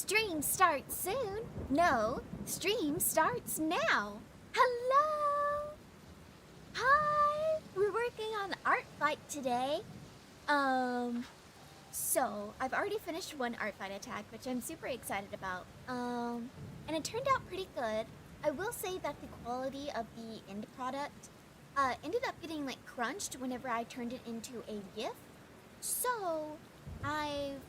Stream starts soon. No, stream starts now. Hello. Hi. We're working on Artfight today. So I've already finished one Artfight attack, which I'm super excited about. And it turned out pretty good. I will say that the quality of the end product ended up getting like crunched whenever I turned it into a GIF. So I've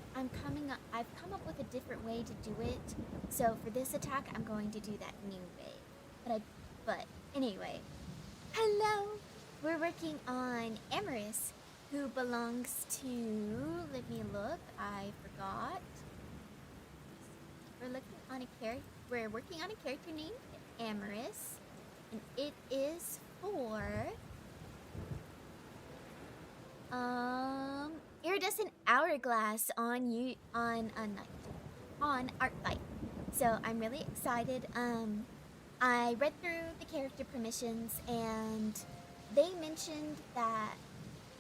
come up with a different way to do it. So for this attack, I'm going to do that new way. But anyway, hello. We're working on Amaris, who belongs to. Let me look. I forgot. We're working on a character named Amaris, and it is for iridescent hourglass on Artfight. So I'm really excited. I read through the character permissions and they mentioned that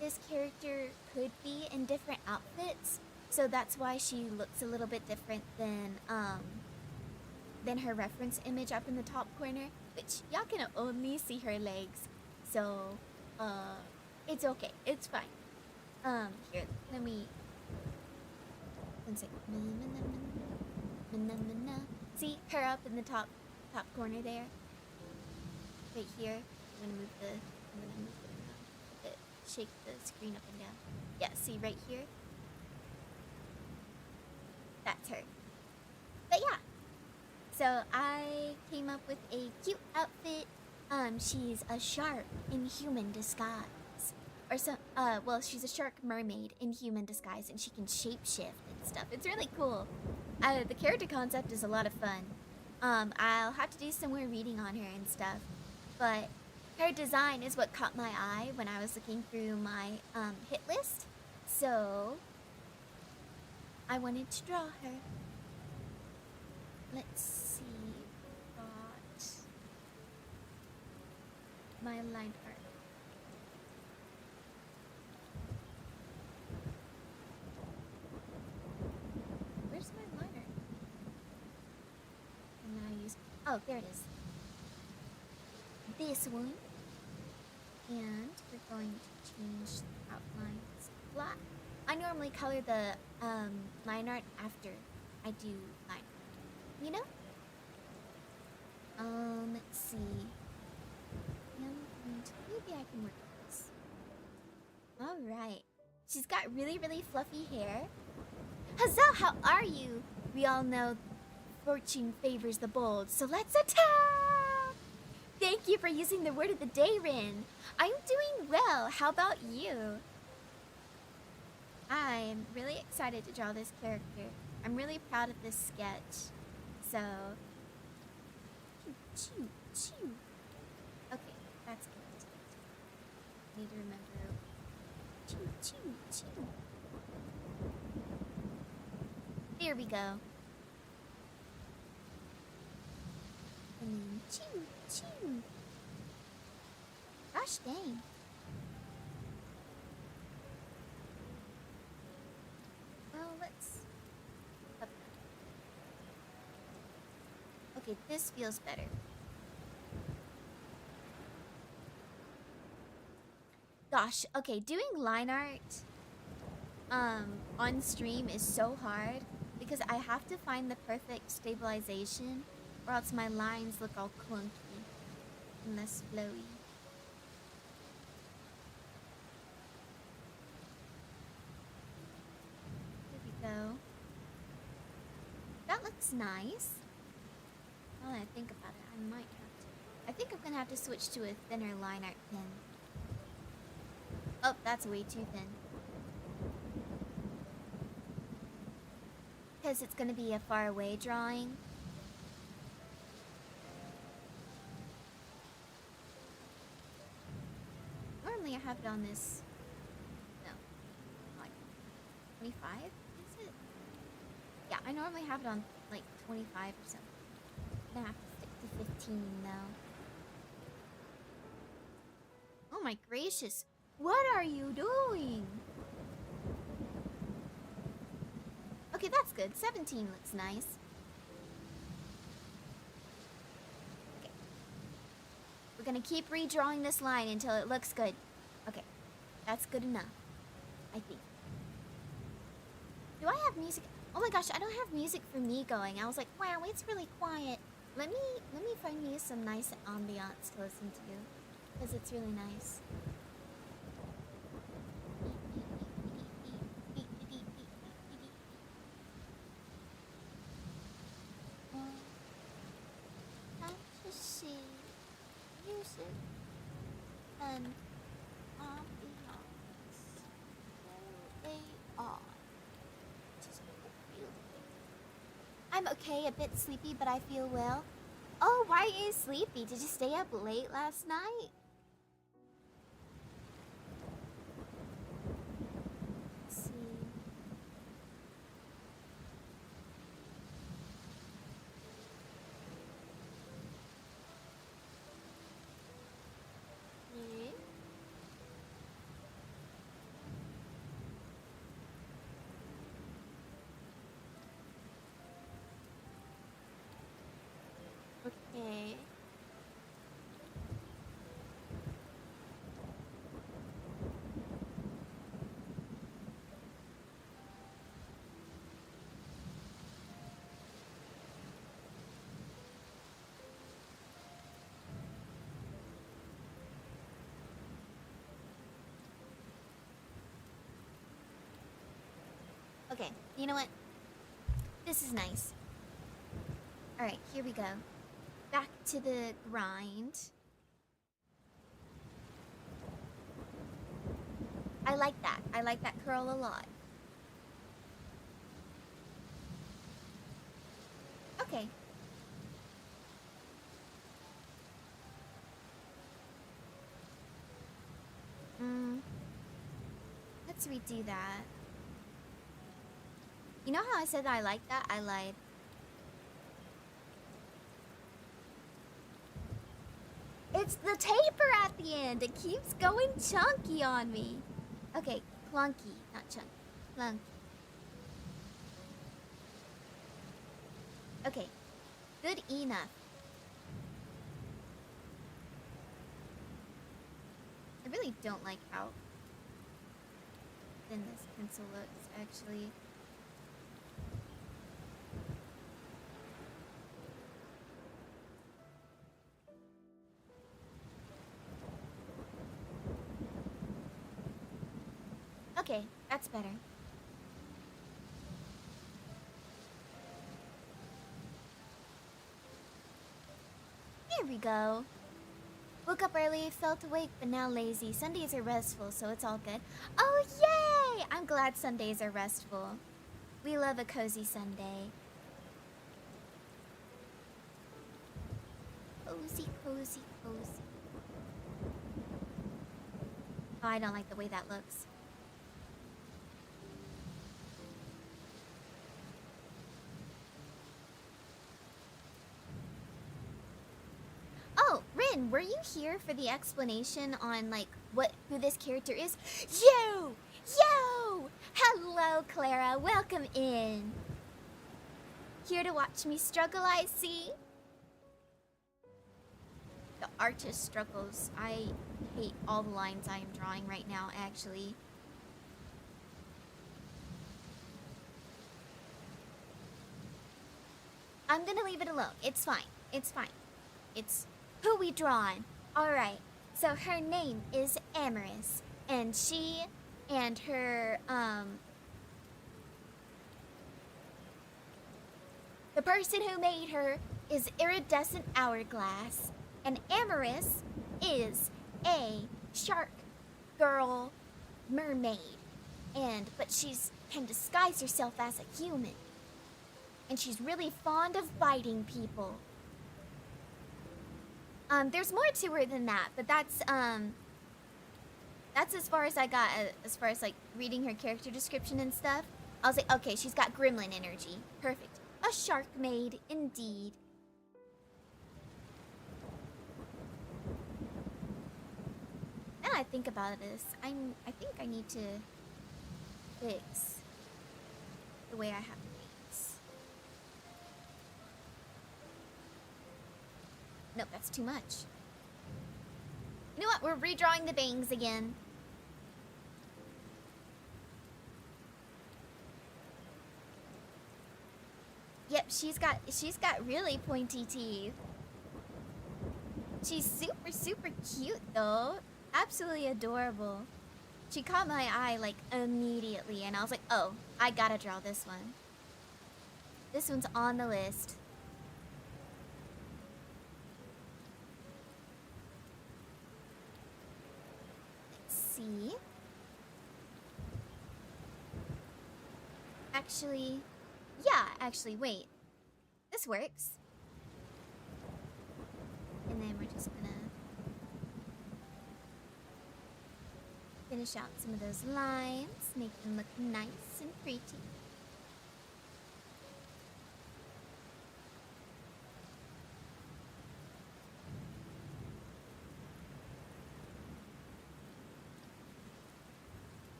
this character could be in different outfits, so that's why she looks a little bit different than her reference image up in the top corner, which y'all can only see her legs. So it's okay. It's fine. Here, let me. One second. See her up in the top corner there. Right here. I'm gonna move shake the screen up and down. Yeah, see right here. That's her. But yeah. So I came up with a cute outfit. She's a shark in human disguise. Or so, well, she's a shark mermaid in human disguise, and she can shapeshift and stuff. It's really cool. The character concept is a lot of fun. I'll have to do some more reading on her and stuff, but her design is what caught my eye when I was looking through my hit list. So I wanted to draw her. Let's see. Got my line art. Where's my line art? And now I use. Oh, there it is. This one. And we're going to change the outlines black. I normally color the line art after I do line art. You know? Let's see. Maybe I can work with this. Alright. She's got really, really fluffy hair. Huzzah, how are you? We all know fortune favors the bold, so let's attack! Thank you for using the word of the day, Rin. I'm doing well. How about you? I'm really excited to draw this character. I'm really proud of this sketch. So, okay, that's good. Need to remember. There we go. And then choo. Gosh dang. Well, let's. Okay, this feels better. Gosh, okay, doing line art on stream is so hard because I have to find the perfect stabilization or else my lines look all clunky and less flowy. There we go. That looks nice. Now that I think about it, I might have to. I think I'm gonna have to switch to a thinner line art pen. Oh, that's way too thin. Because it's gonna be a far away drawing. Normally I have it on this. No. Like 25? Is it? Yeah, I normally have it on like 25 or something. I'm gonna have to stick to 15 though. Oh my gracious. What are you doing? Okay, that's good. 17 looks nice. We're gonna keep redrawing this line until it looks good. Okay, that's good enough, I think. Do I have music? Oh my gosh, I don't have music for me going. I was like, wow, it's really quiet. Let me find you some nice ambiance to listen to, because it's really nice. See music and ambiance. There they are. I'm okay, a bit sleepy, but I feel well. Oh, why are you sleepy? Did you stay up late last night? Let's see. Okay. Okay, you know what? This is nice. Alright, here we go. Back to the grind. I like that. I like that curl a lot. Okay. Let's redo that. You know how I said that I like that? I lied. It's the taper at the end. It keeps going chunky on me. Okay, clunky, not chunky. Clunky. Okay, good enough. I really don't like how thin this pencil looks, actually. Okay, that's better. There we go. Woke up early, felt awake, but now lazy. Sundays are restful, so it's all good. Oh, yay! I'm glad Sundays are restful. We love a cozy Sunday. Cozy, cozy, cozy. Oh, I don't like the way that looks. Oh, Rin, were you here for the explanation on, like, who this character is? Yo! Yo! Hello, Clara. Welcome in. Here to watch me struggle, I see. The artist struggles. I hate all the lines I am drawing right now, actually. I'm gonna leave it alone. It's fine. It's fine. It's who we drawn. Alright. So her name is Amorous. And she and her, the person who made her is Iridescent Hourglass. And Amorous is a shark girl mermaid. But she's can disguise herself as a human. And she's really fond of biting people. There's more to her than that, but that's as far as I got, as far as, like, reading her character description and stuff. I was like, okay, she's got gremlin energy. Perfect. A shark maid, indeed. Now I think about this, I think I need to fix the way I have names. Nope, that's too much. You know what? We're redrawing the bangs again. Yep, she's got really pointy teeth. She's super, super cute though. Absolutely adorable. She caught my eye like immediately and I was like, oh, I gotta draw this one. This one's on the list. Let's see. Actually, wait. This works. And then we're just gonna finish out some of those lines, make them look nice and pretty.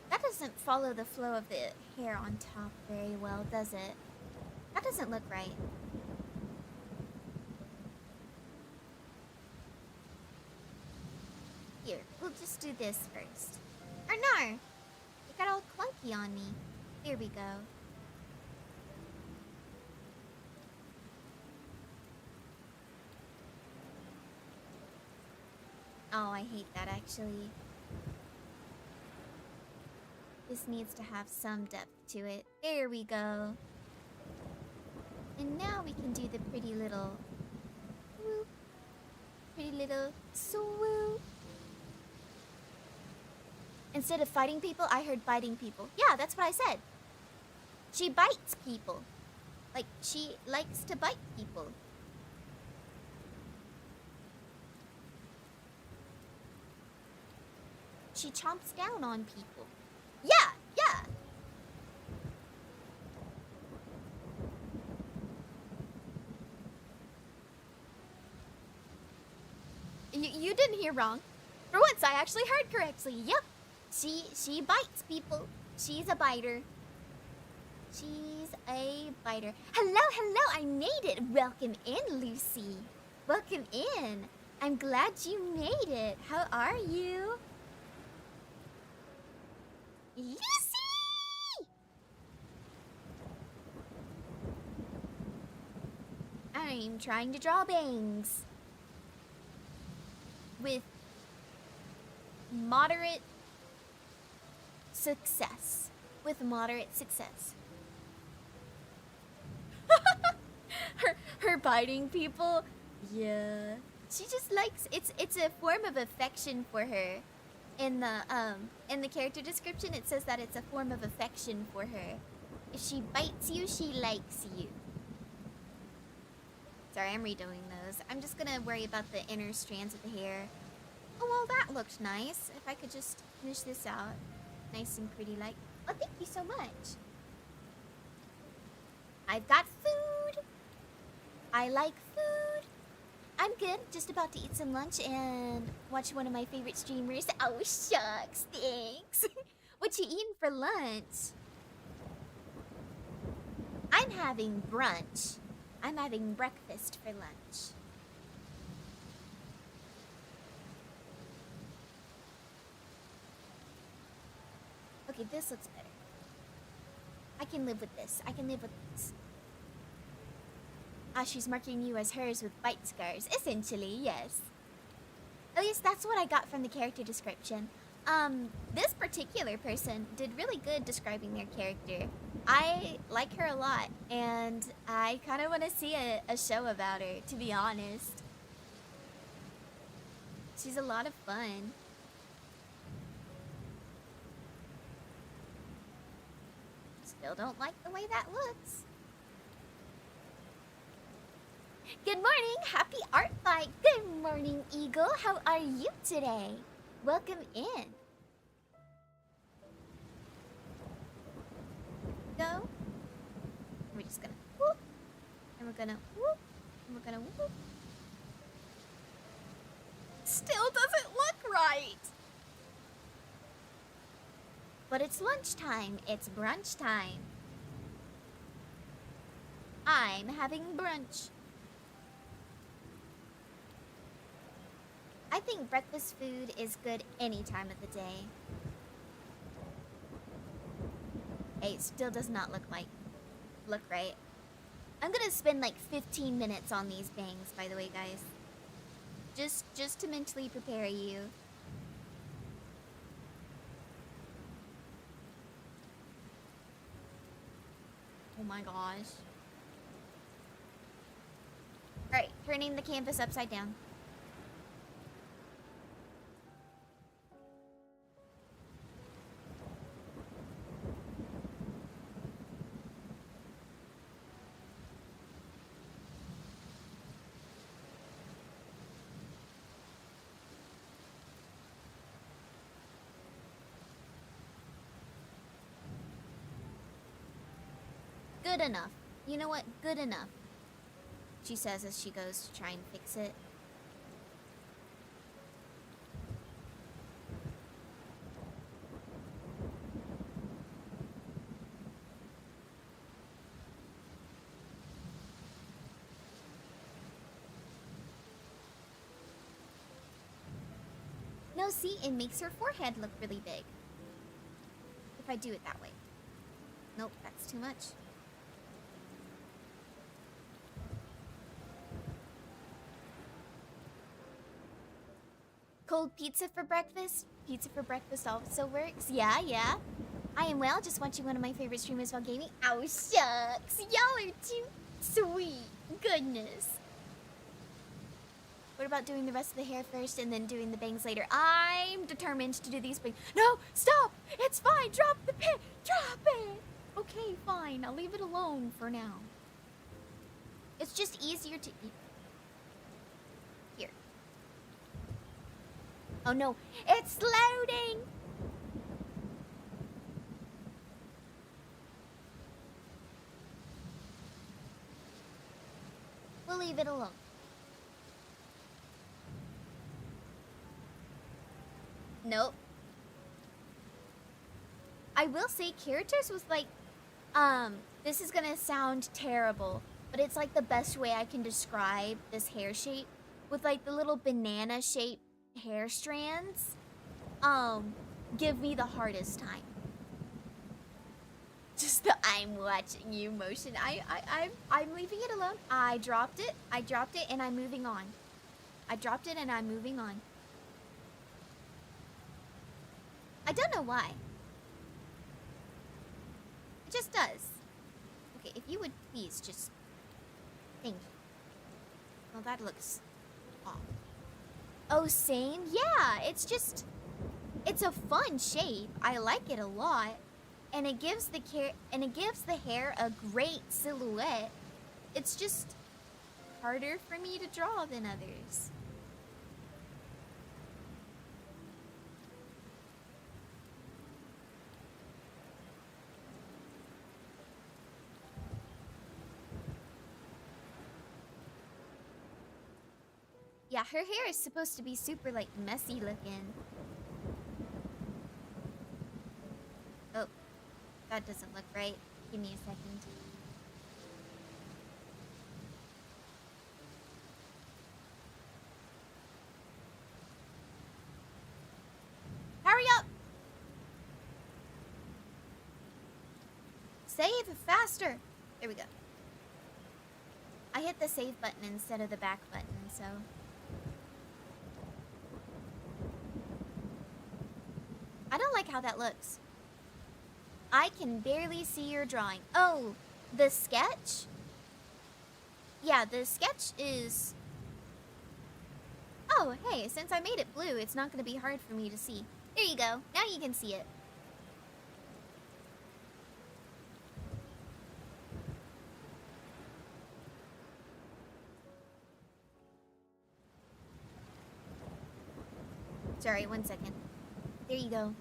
That doesn't follow the flow of the hair on top very well, does it? That doesn't look right. Here, we'll just do this first. Or no! It got all clunky on me. There we go. Oh, I hate that actually. This needs to have some depth to it. There we go. And now we can do the pretty little whoop. Pretty little swoop. Instead of fighting people, I heard biting people. Yeah, that's what I said. She bites people. Like, she likes to bite people. She chomps down on people. Yeah. You didn't hear wrong. For once, I actually heard correctly. Yep. She bites people. She's a biter. She's a biter. Hello, I made it. Welcome in, Lucy. Welcome in. I'm glad you made it. How are you? Lucy! I'm trying to draw bangs. With moderate success. Her biting people? Yeah. She just likes it's a form of affection for her. In the character description it says that it's a form of affection for her. If she bites you, she likes you. Sorry, I'm redoing those. I'm just gonna worry about the inner strands of the hair. Oh, well, that looked nice. If I could just finish this out. Nice and pretty like. Oh, thank you so much. I've got food. I like food. I'm good. Just about to eat some lunch and watch one of my favorite streamers. Oh, shucks. Thanks. What you eating for lunch? I'm having brunch. I'm having breakfast for lunch. Okay, this looks better. I can live with this. Ah, she's marking you as hers with bite scars. Essentially, yes. At least that's what I got from the character description. This particular person did really good describing their character. I like her a lot, and I kind of want to see a show about her, to be honest. She's a lot of fun. Still don't like the way that looks. Good morning, happy Artfight. Good morning, Eagle. How are you today? Welcome in. Go. We're just gonna whoop, and we're gonna whoop, and we're gonna whoop. Still doesn't look right. But it's lunchtime. It's brunch time. I'm having brunch. I think breakfast food is good any time of the day. Hey, it still does not look right. I'm gonna spend like 15 minutes on these bangs, by the way, guys. Just to mentally prepare you. Oh my gosh. Alright, turning the canvas upside down. Good enough. You know what? Good enough. She says as she goes to try and fix it. No, see, it makes her forehead look really big. If I do it that way. Nope, that's too much. Cold pizza for breakfast? Pizza for breakfast also works? Yeah, yeah. I am well, just watching one of my favorite streamers while gaming. Oh, shucks. Y'all are too sweet. Goodness. What about doing the rest of the hair first and then doing the bangs later? I'm determined to do these bangs. No, stop. It's fine. Drop the pin. Drop it. Okay, fine. I'll leave it alone for now. It's just easier to eat. Here. Oh no, it's loading! We'll leave it alone. Nope. I will say characters was like, this is gonna sound terrible, but it's like the best way I can describe this hair shape with like the little banana shape hair strands, give me the hardest time. Just the I'm watching you motion. I'm leaving it alone. I dropped it, and I'm moving on. I dropped it and I'm moving on. I don't know why. It just does. Okay, if you would please just... Thank you. Well, that looks off. Oh, same? Yeah, it's just... It's a fun shape. I like it a lot. And it gives the hair a great silhouette. It's just harder for me to draw than others. Yeah, her hair is supposed to be super, like, messy looking. Oh, that doesn't look right. Give me a second. Hurry up! Save faster! There we go. I hit the save button instead of the back button, so... I don't like how that looks. I can barely see your drawing. Oh, the sketch? Yeah, the sketch is... Oh, hey, since I made it blue, it's not going to be hard for me to see. There you go. Now you can see it. Sorry, 1 second. There you go.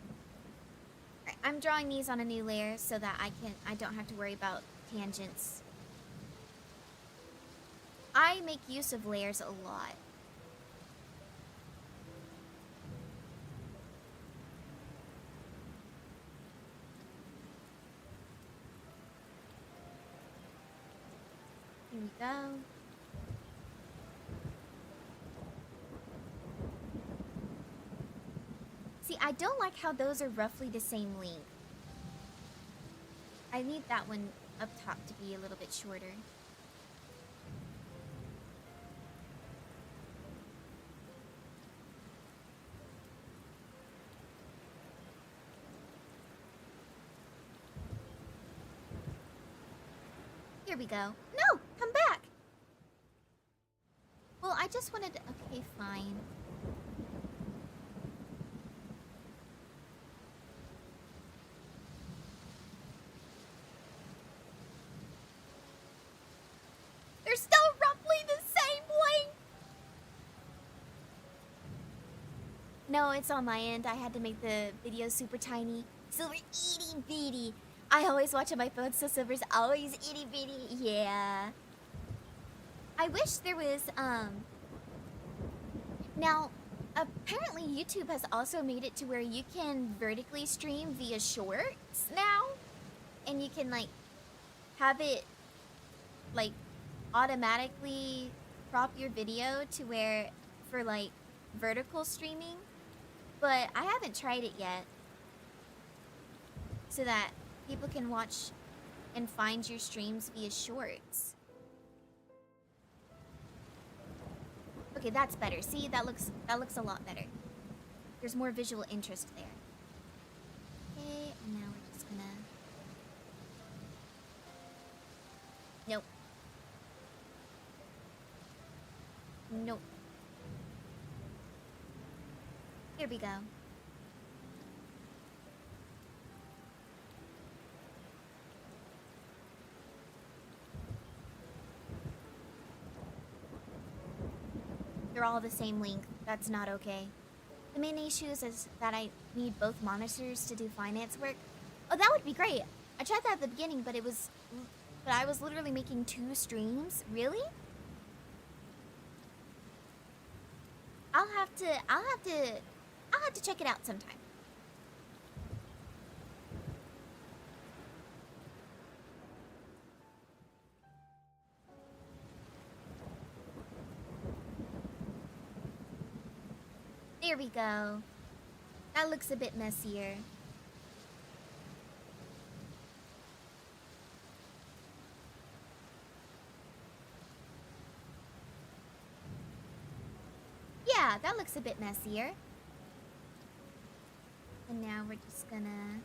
Right, I'm drawing these on a new layer so that I don't have to worry about tangents. I make use of layers a lot. Here we go. See, I don't like how those are roughly the same length. I need that one up top to be a little bit shorter. Here we go. No! Come back! Well, I just wanted to... Okay, fine. They're still roughly the same length! No, it's on my end. I had to make the video super tiny. Silver itty bitty. I always watch on my phone, so Silver's always itty bitty. Yeah. I wish there was, Now, apparently YouTube has also made it to where you can vertically stream via shorts now. And you can, like, have it, like, automatically crop your video to where, for, like, vertical streaming. But I haven't tried it yet. So that people can watch and find your streams via shorts. Okay, that's better. See, that looks a lot better. There's more visual interest there. Okay, and now we're just gonna... Nope. Nope. Here we go. They're all the same length. That's not okay. The main issue is that I need both monitors to do finance work. Oh, that would be great. I tried that at the beginning, but I was literally making 2 streams. Really? I'll have to check it out sometime. There we go. That looks a bit messier. Yeah, that looks a bit messier. And now we're just gonna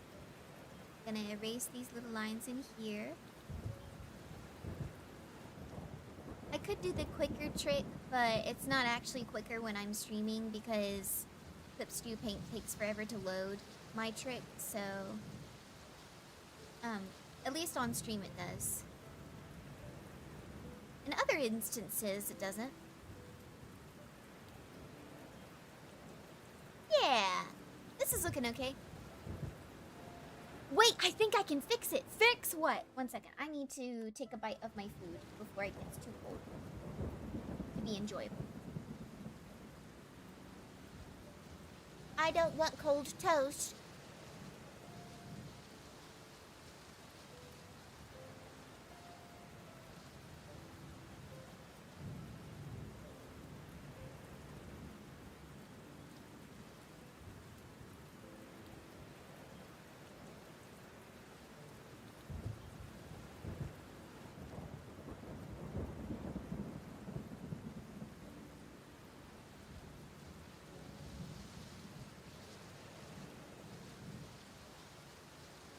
erase these little lines in here. I could do the quicker trick, but it's not actually quicker when I'm streaming because Clipstudio Paint takes forever to load my trick, so at least on stream it does. In other instances, it doesn't. Yeah, this is looking okay. Wait, I think I can fix it. Fix what? One second. I need to take a bite of my food before it gets too cold to be enjoyable. I don't want cold toast.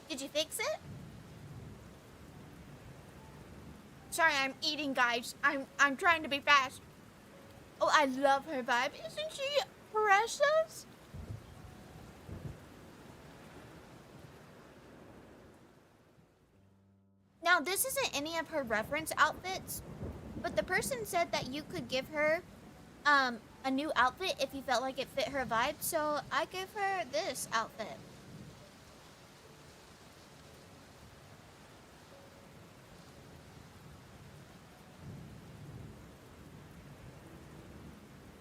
Did you fix it? Sorry, I'm eating, guys. I'm trying to be fast. Oh, I love her vibe. Isn't she precious? Now, this isn't any of her reference outfits, but the person said that you could give her a new outfit if you felt like it fit her vibe, so I gave her this outfit.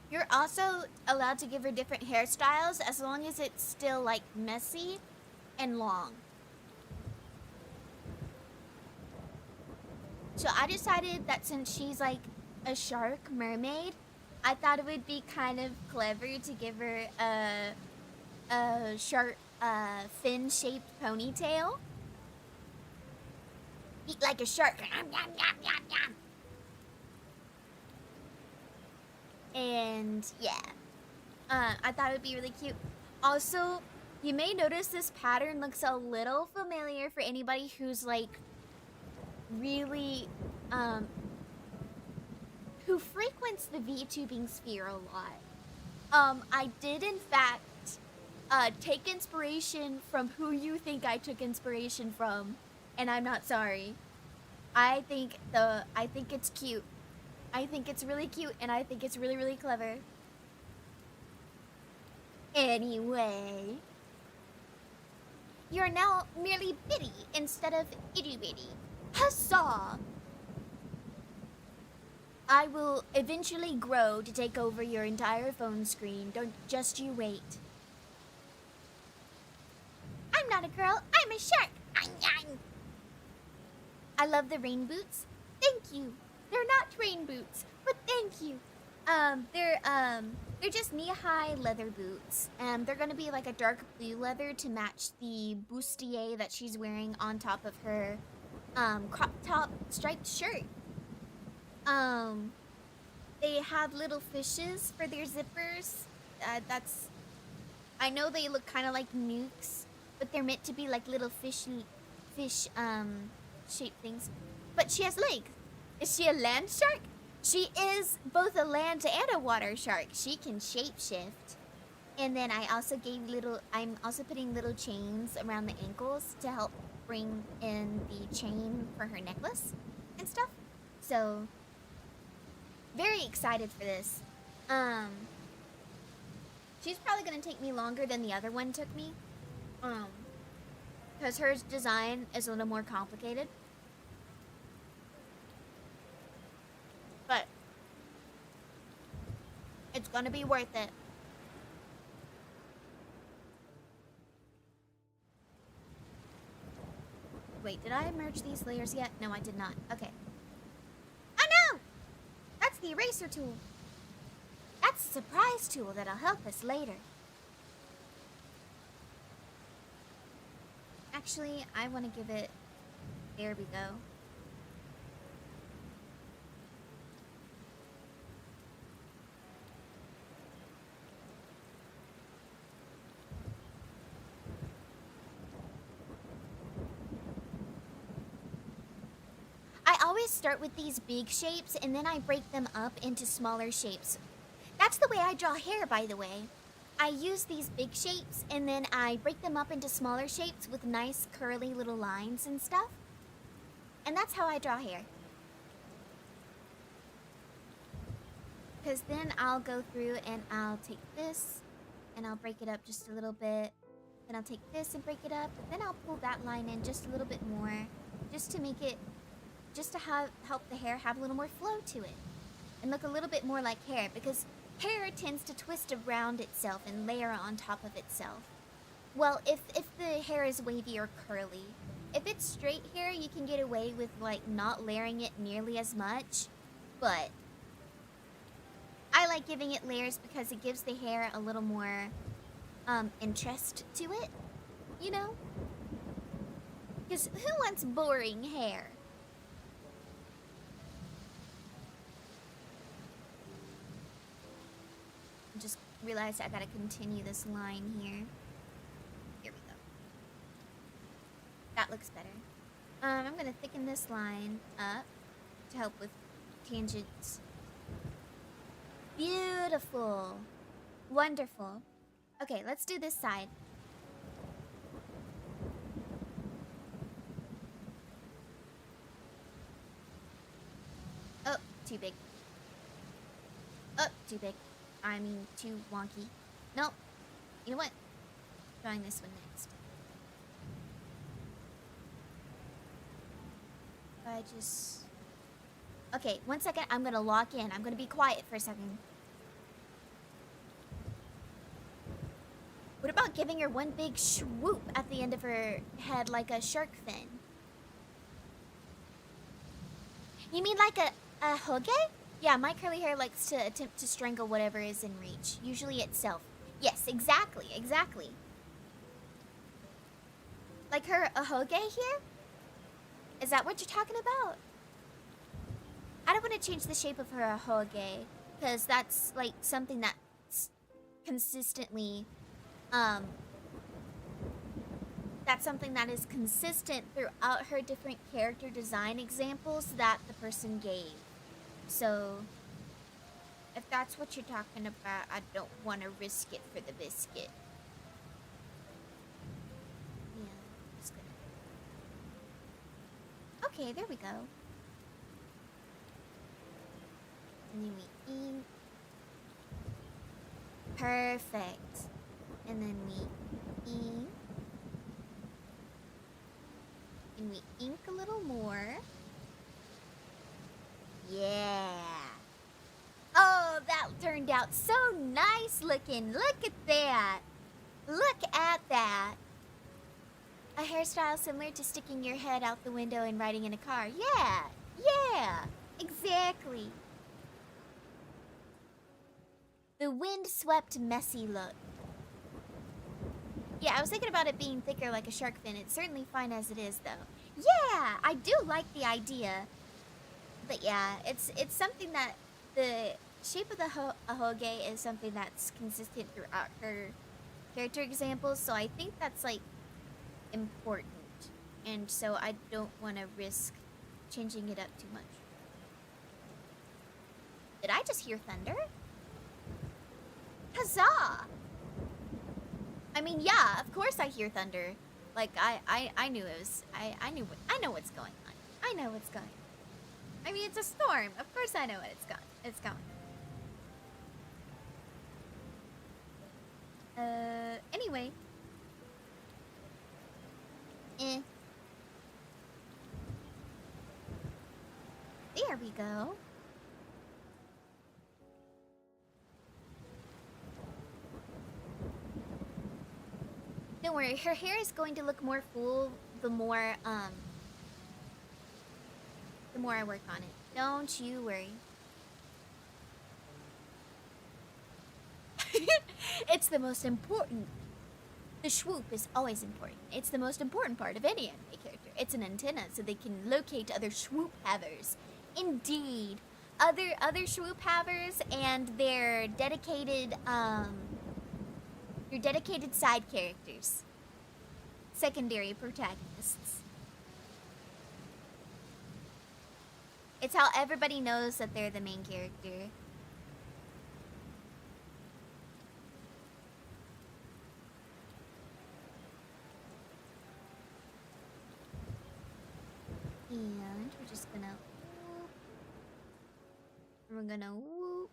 You're also allowed to give her different hairstyles as long as it's still, like, messy and long. So I decided that since she's, like, a shark mermaid, I thought it would be kind of clever to give her shark, fin-shaped ponytail. Eat like a shark. And yeah, I thought it would be really cute. Also, you may notice this pattern looks a little familiar for anybody who's like really, who frequents the VTubing sphere a lot. I did in fact take inspiration from who you think I took inspiration from, and I'm not sorry. I think it's cute. I think it's really cute, and I think it's really, really clever. Anyway, you're now merely bitty instead of itty bitty. Huzzah! I will eventually grow to take over your entire phone screen. Don't just you wait. I'm not a girl, I'm a shark. I love the rain boots. Thank you. They're not rain boots, but thank you. They're just knee-high leather boots. They're gonna be like a dark blue leather to match the bustier that she's wearing on top of her crop top striped shirt. They have little fishes for their zippers. I know they look kind of like nukes, but they're meant to be like little fish shaped things. But she has legs. Is she a land shark? She is both a land and a water shark. She can shapeshift. And then I'm also putting little chains around the ankles to help bring in the chain for her necklace and stuff. So, very excited for this. She's probably gonna take me longer than the other one took me. Because her design is a little more complicated. But it's gonna be worth it. Wait, did I merge these layers yet? No, I did not. Okay. Oh no! That's the eraser tool. That's a surprise tool that'll help us later. Actually, I want to give it... There we go. I always start with these big shapes and then I break them up into smaller shapes. That's the way I draw hair, by the way. I use these big shapes and then I break them up into smaller shapes with nice curly little lines and stuff. And that's how I draw hair. Because then I'll go through and I'll take this and I'll break it up just a little bit. Then I'll take this and break it up. Then I'll pull that line in just a little bit more, just to make it, just to help the hair have a little more flow to it and look a little bit more like hair, because hair tends to twist around itself and layer on top of itself. Well, if the hair is wavy or curly. If it's straight hair, you can get away with like not layering it nearly as much, but I like giving it layers because it gives the hair a little more interest to it, you know? Because who wants boring hair? I just realized I gotta continue this line here. Here we go. That looks better. I'm gonna thicken this line up to help with tangents. Beautiful. Wonderful. Okay, let's do this side. Oh, too big. Oh, too big. I mean, too wonky. Nope. You know what? Trying this one next. I just... Okay, 1 second. I'm gonna lock in. I'm gonna be quiet for a second. What about giving her one big swoop at the end of her head like a shark fin? You mean like a hoge? Yeah, my curly hair likes to attempt to strangle whatever is in reach, usually itself. Yes, exactly, exactly. Like her ahoge here? Is that what you're talking about? I don't want to change the shape of her ahoge, because that's like something that's consistently, that's something that is consistent throughout her different character design examples that the person gave. So, if that's what you're talking about, I don't want to risk it for the biscuit. Yeah, just gonna... Okay, there we go. And then we ink. Perfect. And then we ink. And we ink a little more. Yeah. Oh, that turned out so nice looking. Look at that. Look at that. A hairstyle similar to sticking your head out the window and riding in a car. Yeah. Yeah. Exactly. The wind-swept, messy look. Yeah, I was thinking about it being thicker like a shark fin. It's certainly fine as it is, though. Yeah, I do like the idea. But yeah, it's something that the shape of the ahoge is something that's consistent throughout her character examples. So I think that's, like, important. And so I don't want to risk changing it up too much. Did I just hear thunder? Huzzah! I mean, yeah, of course I hear thunder. Like, I knew it was, I know what's going on. I know what's going on. I mean, it's a storm. Of course I know what it's going. Anyway. There we go. Don't worry, her hair is going to look more full the more I work on it. Don't you worry. It's the most important. The swoop is always important. It's the most important part of any anime character. It's an antenna so they can locate other swoop havers. Indeed. Other swoop havers and their dedicated side characters. Secondary protagonists. It's how everybody knows that they're the main character. And we're just gonna whoop. We're gonna whoop.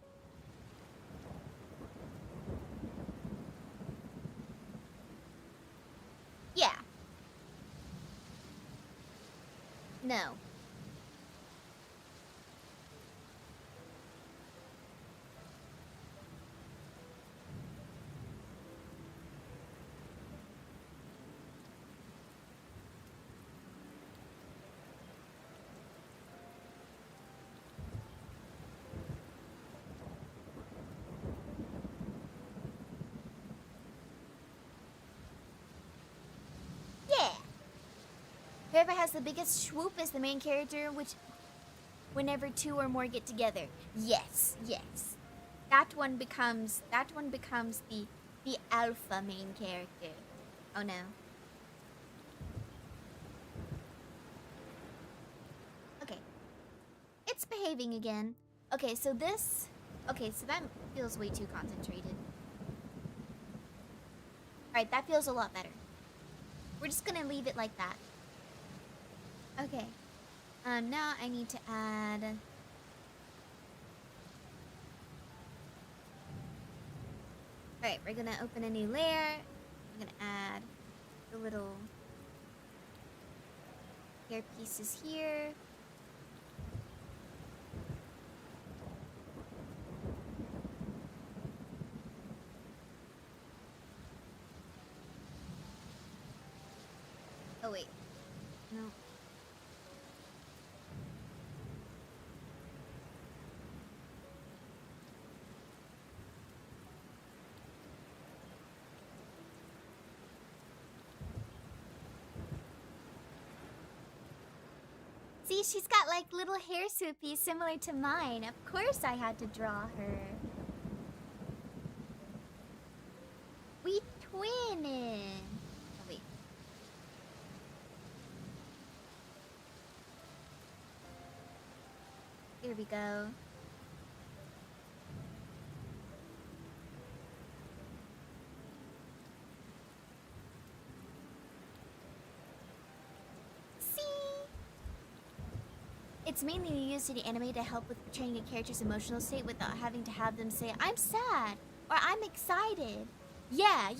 Yeah. No. Yeah. Whoever has the biggest swoop is the main character, which whenever two or more get together. Yes, yes. That one becomes the alpha main character. Oh no. Okay. It's behaving again. Okay, so this... Okay, so that feels way too concentrated. Alright, that feels a lot better. We're just gonna leave it like that. Okay. Now I need to add... Alright, we're gonna open a new layer. I'm gonna add the little hair pieces here. Oh wait, no. See, she's got like little hair swoopy similar to mine. Of course I had to draw her. We twinning. Oh, wait. Here we go. It's mainly used in the anime to help with portraying a character's emotional state without having to have them say, I'm sad, or I'm excited. Yeah.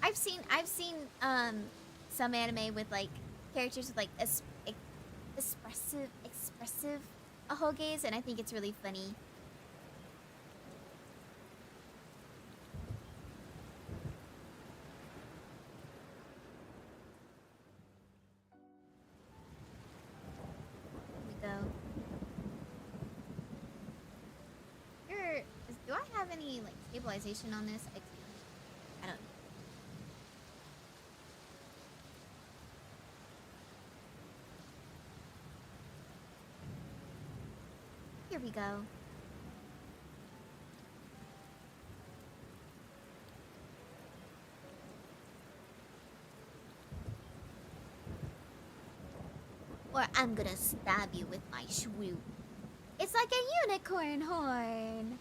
I've seen some anime with like characters with like expressive ahoges, and I think it's really funny. Do I have any like stabilization on this? I don't. Here we go. Or I'm gonna stab you with my swoop. It's like a unicorn horn.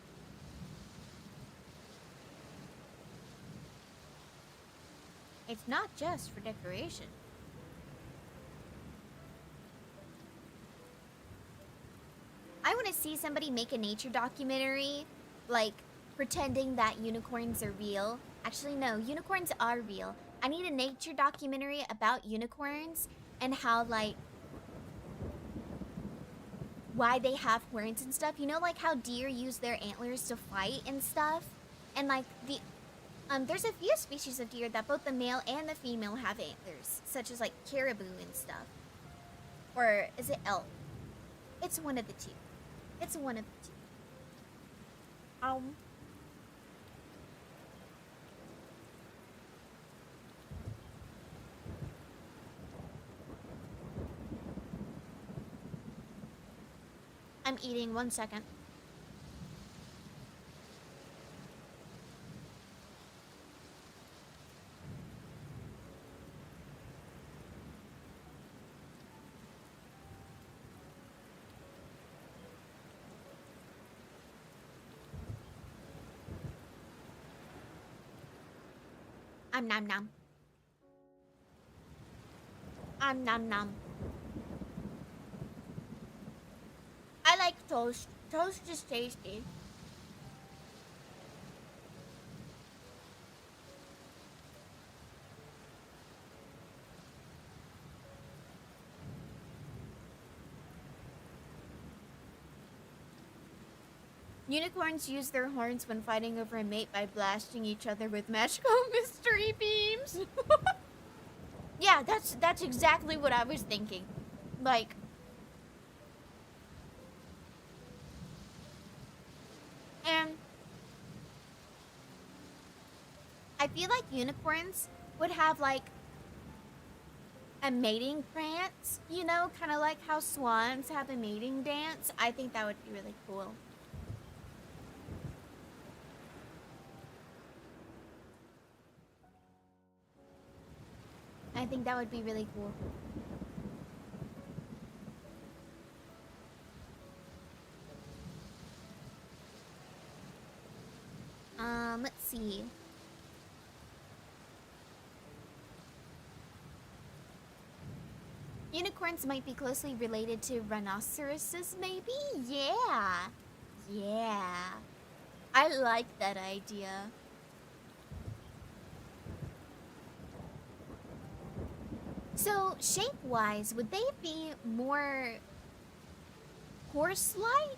It's not just for decoration. I want to see somebody make a nature documentary, like, pretending that unicorns are real. Actually, no, unicorns are real. I need a nature documentary about unicorns and how, like, why they have horns and stuff. You know, like how deer use their antlers to fight and stuff? And, like, there's a few species of deer that both the male and the female have antlers, such as like caribou and stuff. Or is it elk? It's one of the two. It's one of the two. I'm eating, 1 second. Nom nom. Nom nom. I like toast. Toast is tasty. Unicorns use their horns when fighting over a mate by blasting each other with magical mystery beams. Yeah, that's exactly what I was thinking. Like, and I feel like unicorns would have like a mating prance, you know, kind of like how swans have a mating dance. I think that would be really cool. I think that would be really cool. Let's see. Unicorns might be closely related to rhinoceroses, maybe? Yeah. Yeah. I like that idea. So, shape-wise, would they be more horse-like?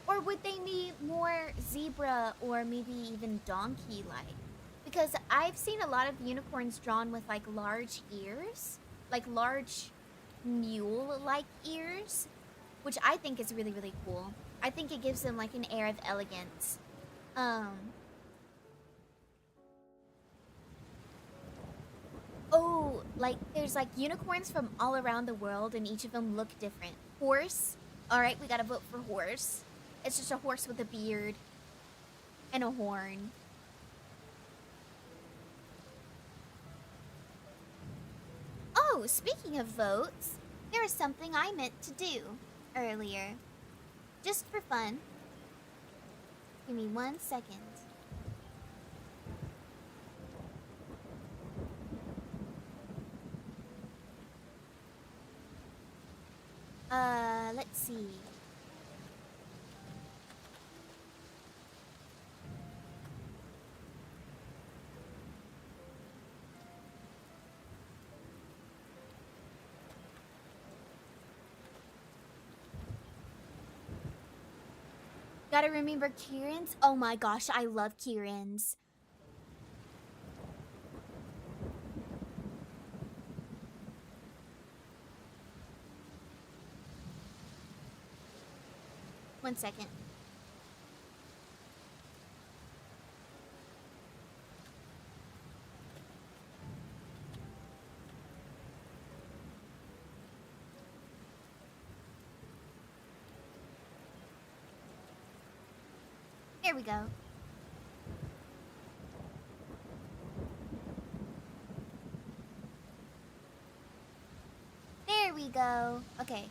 Or would they be more zebra or maybe even donkey-like? Because I've seen a lot of unicorns drawn with, like, large ears. Like, large mule-like ears. Which I think is really, really cool. I think it gives them, like, an air of elegance. Oh, Like, there's like unicorns from all around the world, and each of them look different. Horse. All right, we gotta vote for horse. It's just a horse with a beard and a horn. Oh, speaking of votes, there was something I meant to do earlier. Just for fun. Give me 1 second. Let's see. Gotta remember Kieran's. Oh my gosh, I love Kieran's. One second. There we go. There we go. Okay.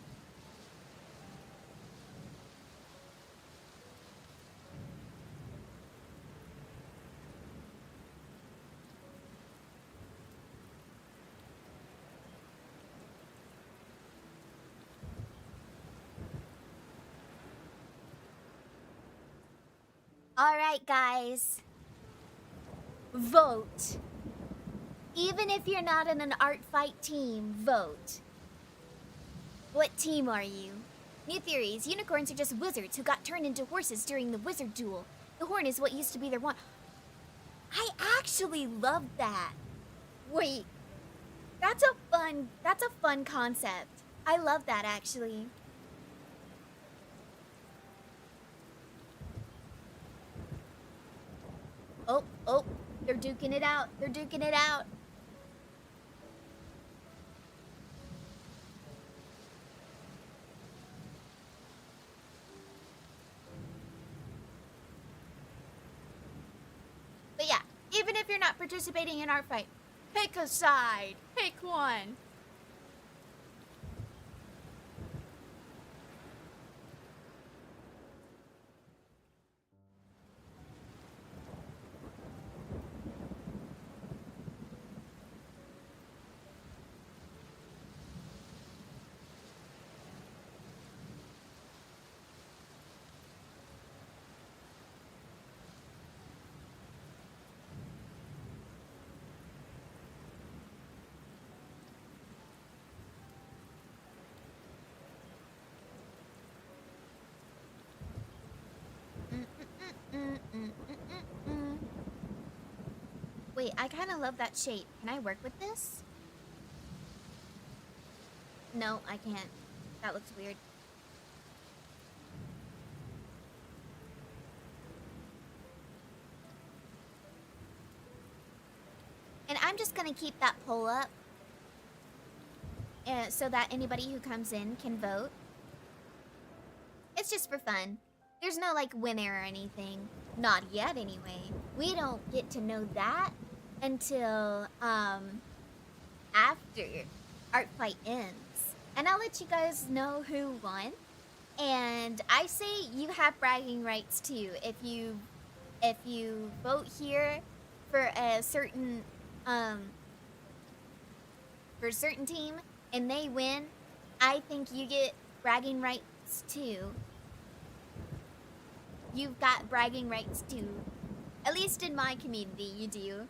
Alright, guys. Vote. Even if you're not in an Artfight team, vote. What team are you? New theories. Unicorns are just wizards who got turned into horses during the wizard duel. The horn is what used to be their wand. I actually love that. Wait. That's a fun concept. I love that, actually. Oh, they're duking it out. They're duking it out. But yeah, even if you're not participating in Artfight, pick a side. Pick one. Wait, I kind of love that shape. Can I work with this? No, I can't. That looks weird. And I'm just gonna keep that poll up so that anybody who comes in can vote. It's just for fun. There's no like winner or anything. Not yet anyway. We don't get to know that until after Artfight ends. And I'll let you guys know who won. And I say you have bragging rights too. If you vote here for a certain team and they win, I think you get bragging rights too. You've got bragging rights too. At least in my community, you do.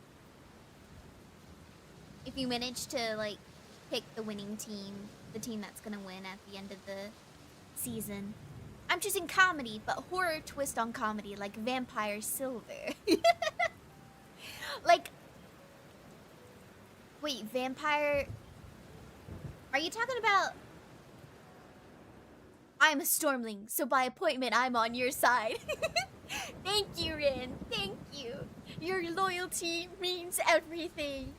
If you manage to, like, pick the winning team, the team that's gonna win at the end of the season. I'm choosing comedy, but horror twist on comedy, like Vampire Silver. Like, wait, Vampire... Are you talking about... I'm a Stormling, so by appointment, I'm on your side. Thank you, Rin. Thank you. Your loyalty means everything.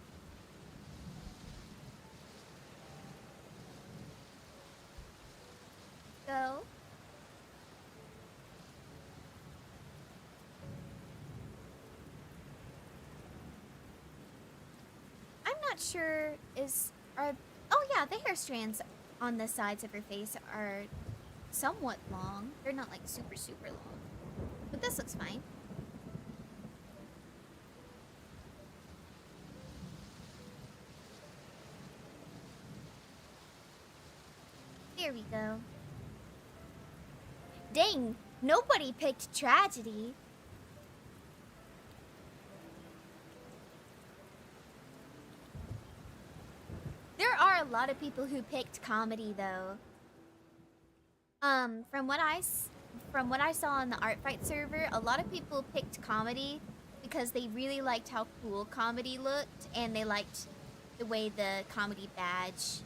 not sure oh yeah, the hair strands on the sides of her face are somewhat long. They're not like super, super long. But this looks fine. There we go. Dang, nobody picked tragedy. There are a lot of people who picked comedy though. From what I saw on the Artfight server, a lot of people picked comedy because they really liked how cool comedy looked and they liked the way the comedy badge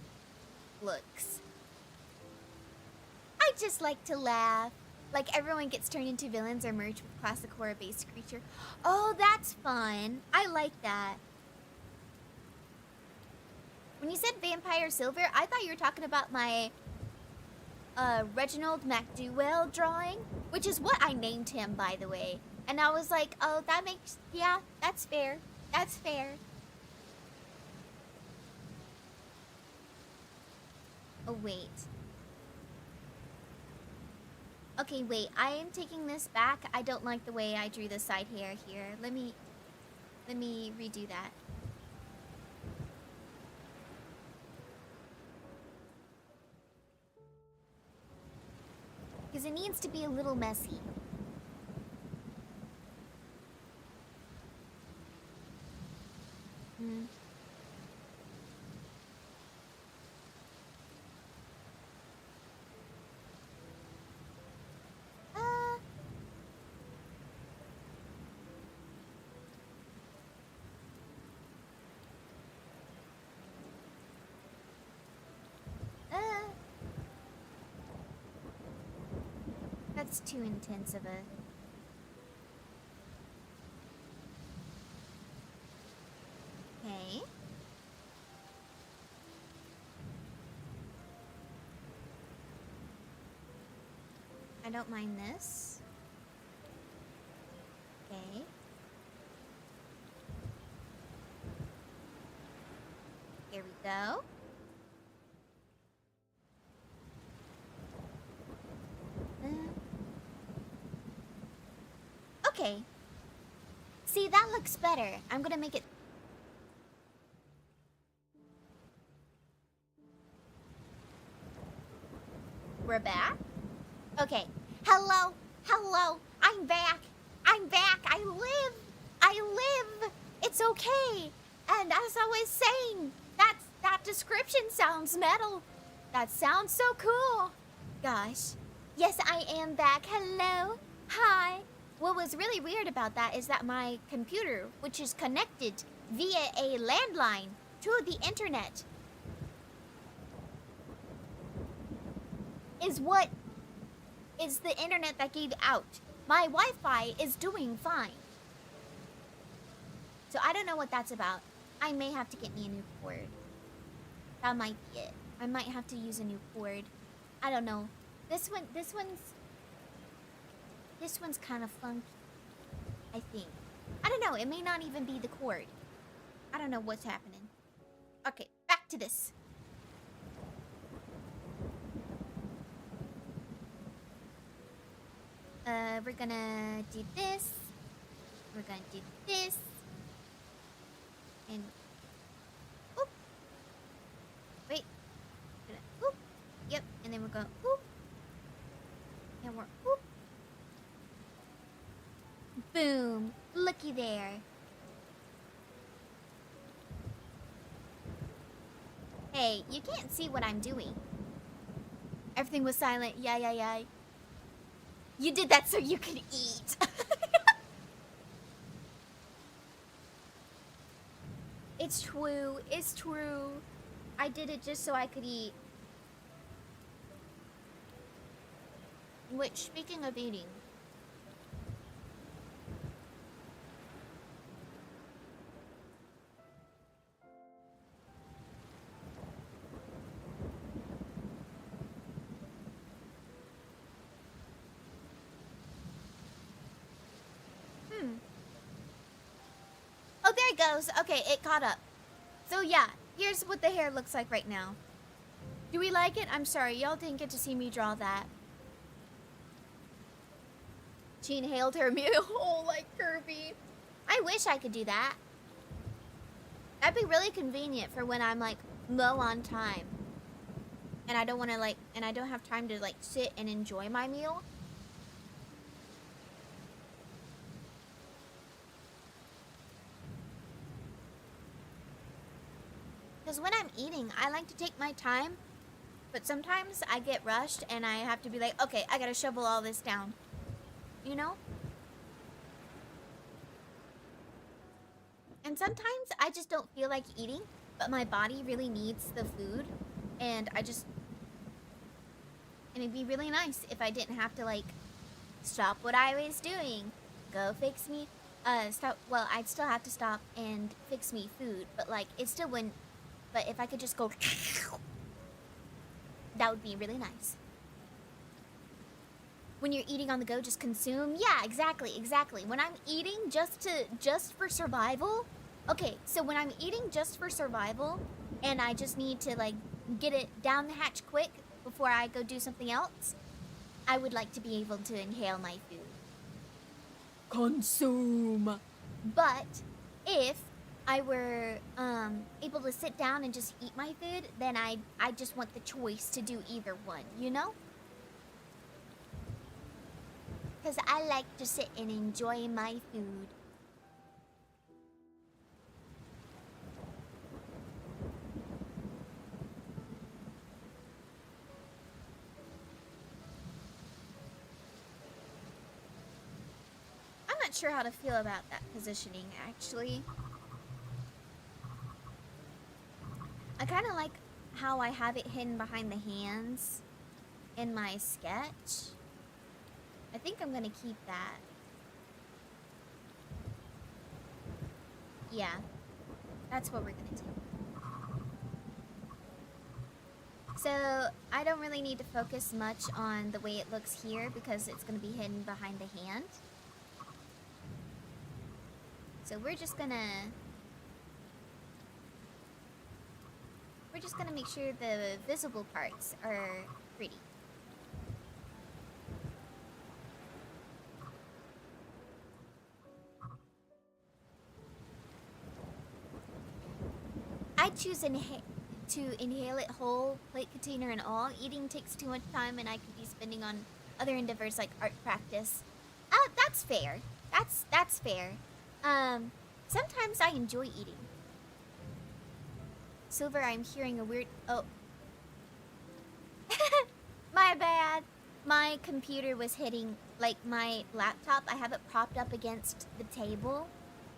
looks. I just like to laugh. Like everyone gets turned into villains or merged with classic horror-based creature. Oh, that's fun. I like that. When you said Vampire Silver, I thought you were talking about my Reginald McDowell drawing, which is what I named him, by the way. And I was like, oh, yeah, that's fair. That's fair. Oh, wait. Okay, wait, I am taking this back. I don't like the way I drew the side hair here. Let me redo that. Because it needs to be a little messy. That's too intense of a... Okay. I don't mind this. Okay. Here we go. Okay. See, that looks better. I'm gonna make it... We're back? Okay. Hello. Hello. I'm back. I'm back. I live. It's okay. And as I was saying, that description sounds metal. That sounds so cool. Gosh. Yes, I am back. Hello. Hi. What was really weird about that is that my computer, which is connected via a landline to the internet, is the internet that gave out. My Wi-Fi is doing fine. So I don't know what that's about. I may have to get me a new cord. That might be it. I might have to use a new cord. I don't know. This one's kind of funky, I think. I don't know, it may not even be the cord. I don't know what's happening. Okay, back to this. We're gonna do this. We're gonna do this. And... Oop. Wait. Oop. Yep, and then we're going oop. And we're oop. Boom. Looky there. Hey, you can't see what I'm doing. Everything was silent. Yeah. You did that so you could eat. It's true. It's true. I did it just so I could eat. Which, speaking of eating... Oh, there it goes. Okay, it caught up. So yeah, here's what the hair looks like right now. Do we like it? I'm sorry, y'all didn't get to see me draw that. She inhaled her meal whole like Kirby. I wish I could do that. That'd be really convenient for when I'm like low on time. And I don't want to like, and I don't have time to like sit and enjoy my meal. Because when I'm eating, I like to take my time. But sometimes I get rushed and I have to be like, okay, I gotta shovel all this down. You know? And sometimes I just don't feel like eating, but my body really needs the food. And it'd be really nice if I didn't have to like stop what I was doing, go fix me, well, I'd still have to stop and fix me food, but like, it still wouldn't, but if I could just go, that would be really nice. When you're eating on the go, just consume. Yeah, exactly. When I'm eating just for survival. Okay, so when I'm eating just for survival, and I just need to like get it down the hatch quick before I go do something else, I would like to be able to inhale my food. Consume. But if I were able to sit down and just eat my food, then I just want the choice to do either one, you know? Because I like to sit and enjoy my food. I'm not sure how to feel about that positioning, actually. I kind of like how I have it hidden behind the hands in my sketch. I think I'm gonna keep that. Yeah, that's what we're gonna do. So I don't really need to focus much on the way it looks here because it's gonna be hidden behind the hand. So we're just gonna make sure the visible parts are pretty. I choose to inhale it whole, plate, container, and all. Eating takes too much time, and I could be spending on other endeavors like art practice. That's fair. That's fair. Sometimes I enjoy eating. Silver, I'm hearing a weird... Oh. My bad. My computer was hitting, like, my laptop. I have it propped up against the table.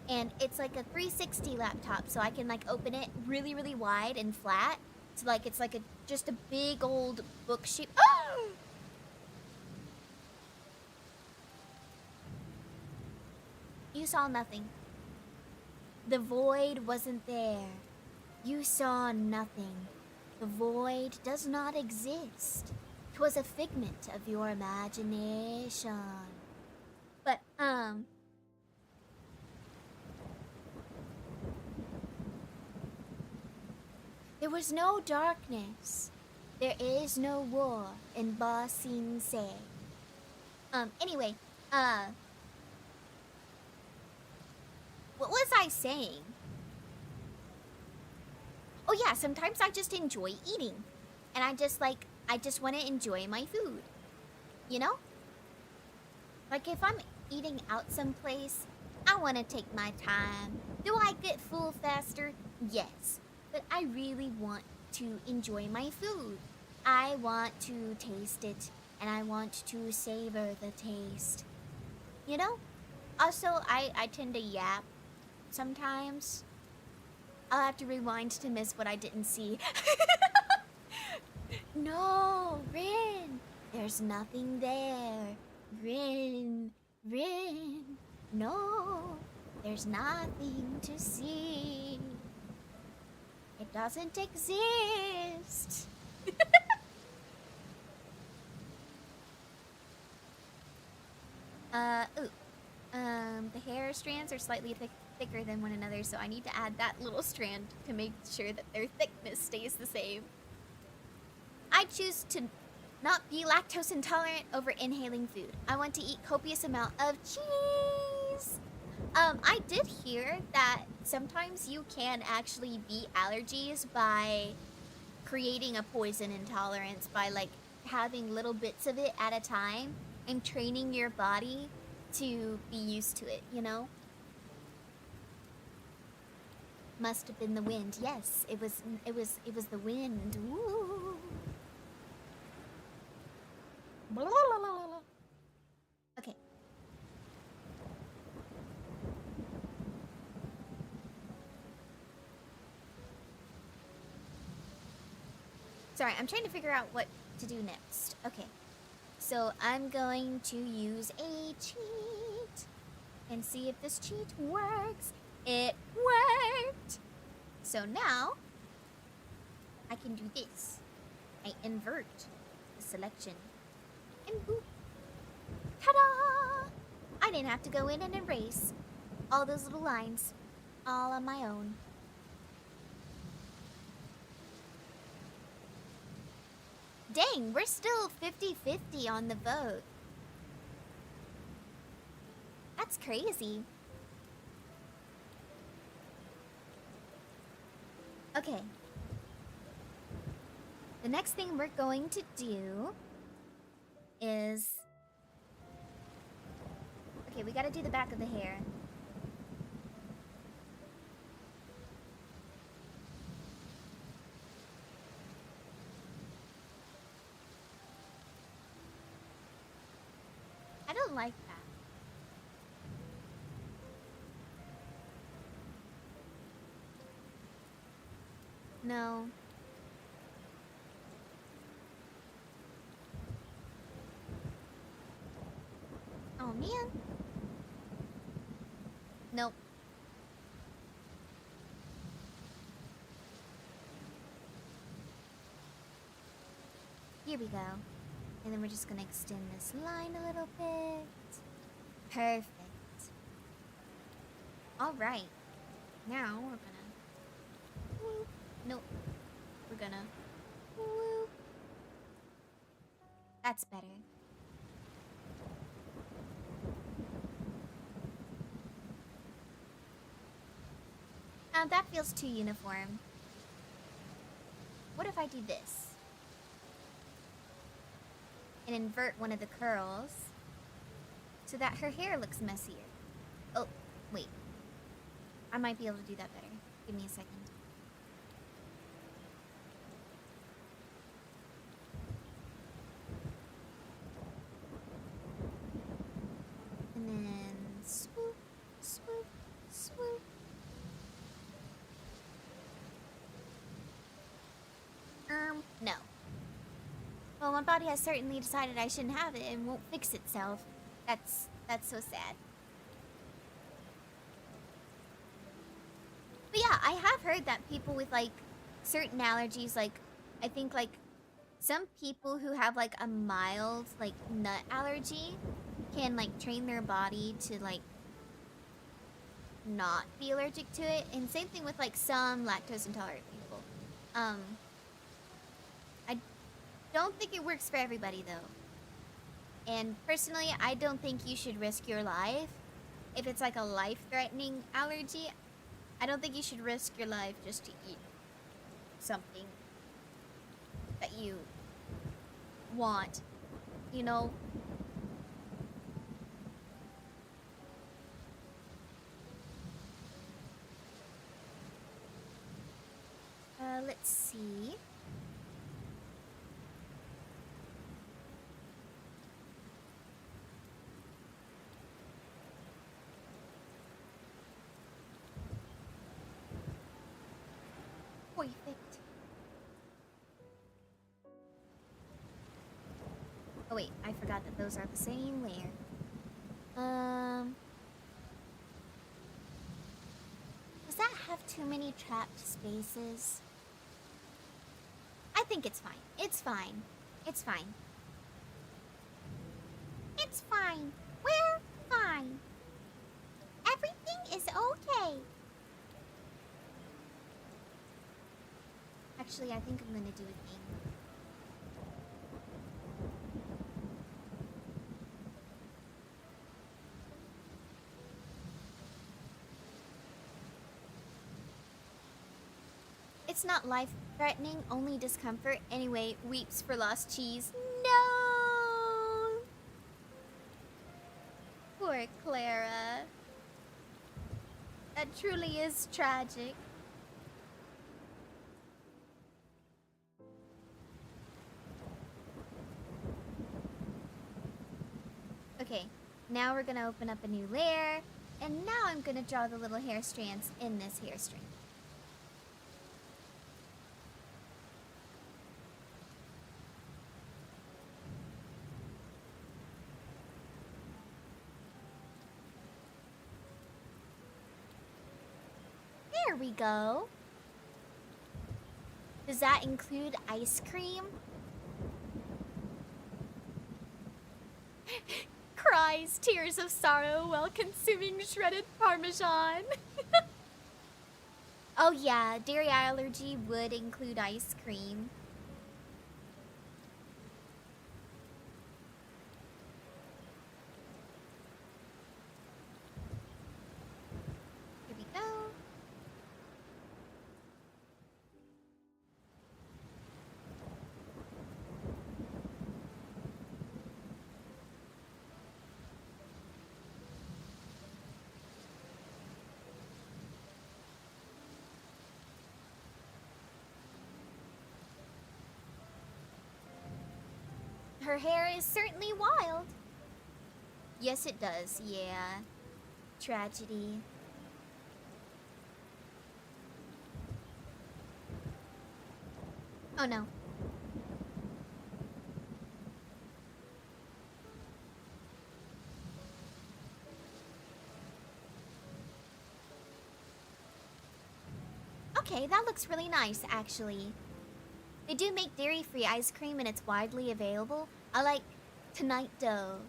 And it's like a 360 laptop, so I can, like, open it really, really wide and flat. So, like, it's like just a big old bookshelf. Oh! You saw nothing. The void wasn't there. You saw nothing. The void does not exist. 'Twas a figment of your imagination. But, there was no darkness. There is no war in Ba Sing Se. Anyway, what was I saying? Oh yeah, sometimes I just enjoy eating. And I just want to enjoy my food. You know? Like if I'm eating out someplace, I want to take my time. Do I get full faster? Yes. But I really want to enjoy my food. I want to taste it, and I want to savor the taste. You know? Also, I tend to yap sometimes. I'll have to rewind to miss what I didn't see. No, Rin. There's nothing there. Rin. No, there's nothing to see. It doesn't exist. The hair strands are slightly thick. thicker than one another, so I need to add that little strand to make sure that their thickness stays the same. I choose to not be lactose intolerant over inhaling food. I want to eat copious amount of cheese. I did hear that sometimes you can actually beat allergies by creating a poison intolerance by like having little bits of it at a time and training your body to be used to it, you know? Must have been the wind. Yes, it was the wind. Woo. Blah, blah, blah, blah. Okay. Sorry, I'm trying to figure out what to do next. Okay. So I'm going to use a cheat and see if this cheat works. It worked! So now I can do this. I invert the selection. And boop. Ta-da! I didn't have to go in and erase all those little lines all on my own. Dang, we're still 50-50 on the vote. That's crazy. Okay. The next thing we're going to do is... Okay, we gotta do the back of the hair. I don't like that. No. Oh, man. Nope. Here we go. And then we're just gonna extend this line a little bit. Perfect. Alright. Now we're gonna... Whoop. Nope. We're gonna... Whoop. That's better. That feels too uniform. What if I do this? And invert one of the curls so that her hair looks messier. Oh, wait. I might be able to do that better. Give me a second. And then swoop, swoop, swoop. No. Well, my body has certainly decided I shouldn't have it and won't fix itself. That's so sad. But yeah, I have heard that people with like certain allergies, like I think like some people who have like a mild like nut allergy can like train their body to like not be allergic to it. And same thing with like some lactose intolerant people. I don't think it works for everybody though. And personally, I don't think you should risk your life. If it's like a life-threatening allergy, I don't think you should risk your life just to eat something that you want, you know? Let's see. Perfect. Oh wait, I forgot that those are the same layer. Does that have too many trapped spaces? I think it's fine. It's fine. It's fine. It's fine. We're fine. Everything is okay. Actually, I think I'm gonna do a thing. It's not life-threatening, only discomfort. Anyway, weeps for lost cheese. No! Poor Clara. That truly is tragic. Okay, now we're gonna open up a new layer, and now I'm gonna draw the little hair strands in this hair strand. There we go. Does that include ice cream? Cries tears of sorrow while consuming shredded Parmesan. Oh yeah, dairy allergy would include ice cream. Here we go. Her hair is certainly wild. Yes, it does, yeah. Tragedy. Oh no. Okay, that looks really nice, actually. They do make dairy-free ice cream and it's widely available. I like Tonight Dough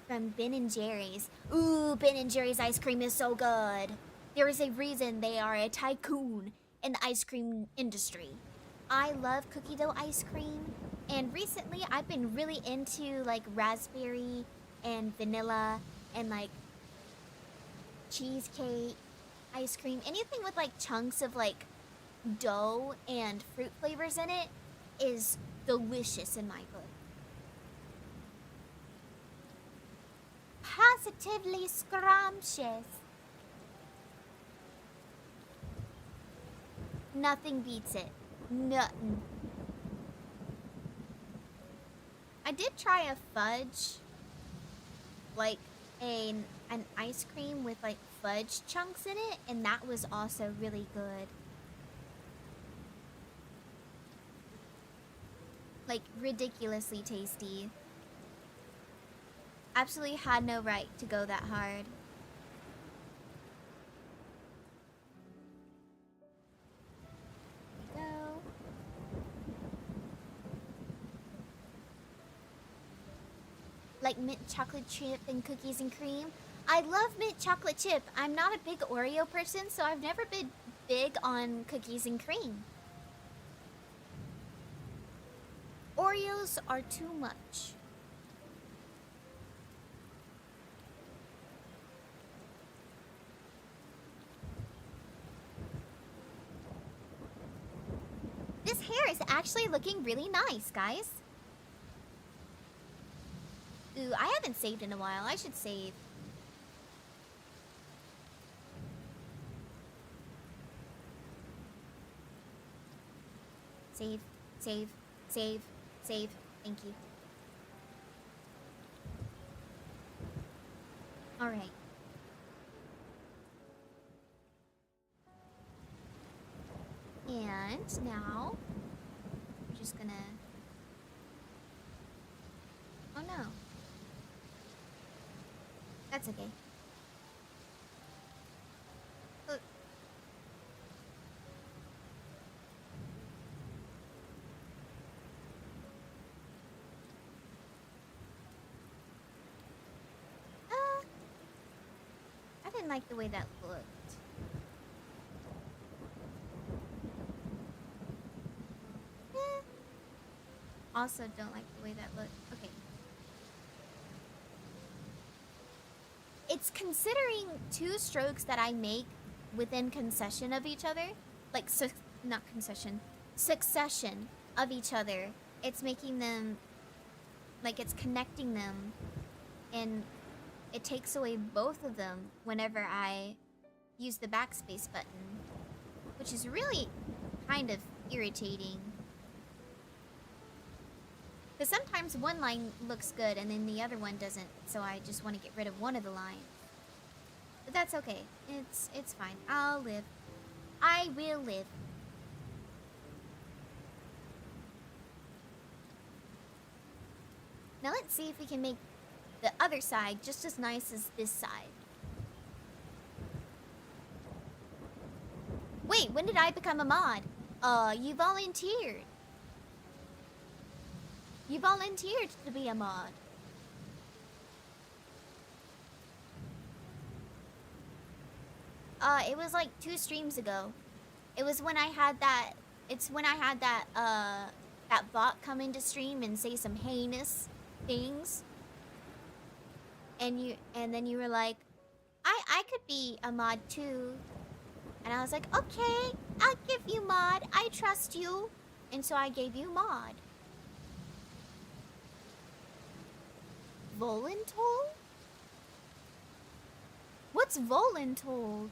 from Ben & Jerry's. Ooh, Ben & Jerry's ice cream is so good. There is a reason they are a tycoon in the ice cream industry. I love cookie dough ice cream, and recently I've been really into like raspberry and vanilla and like cheesecake ice cream. Anything with like chunks of like dough and fruit flavors in it is delicious in my book. Positively scrumptious. Nothing beats it. Nothing. I did try a fudge, like an ice cream with like fudge chunks in it, and that was also really good. Like ridiculously tasty. Absolutely had no right to go that hard. There we go. Like mint chocolate chip and cookies and cream. I love mint chocolate chip. I'm not a big Oreo person, so I've never been big on cookies and cream. Oreos are too much. This hair is actually looking really nice, guys. Ooh, I haven't saved in a while. I should save. Save, save, save, save. Thank you. All right. And now we're just gonna. Oh no. That's okay. Look. I didn't like the way that looked. also don't like the way that looks. Okay. It's considering 2 strokes that I make within concession of each other. Like, not concession. Succession of each other. It's making them... Like, it's connecting them. And it takes away both of them whenever I use the backspace button. Which is really kind of irritating. Because sometimes one line looks good and then the other one doesn't, so I just want to get rid of one of the lines. But that's okay. It's fine. I'll live. I will live. Now let's see if we can make the other side just as nice as this side. Wait, when did I become a mod? You volunteered. You volunteered to be a mod. It was like 2 streams ago. It was when I had that... It's when I had that, that bot come into stream and say some heinous things. And then you were like, I could be a mod too. And I was like, okay, I'll give you mod. I trust you. And so I gave you mod. Voluntold? What's voluntold?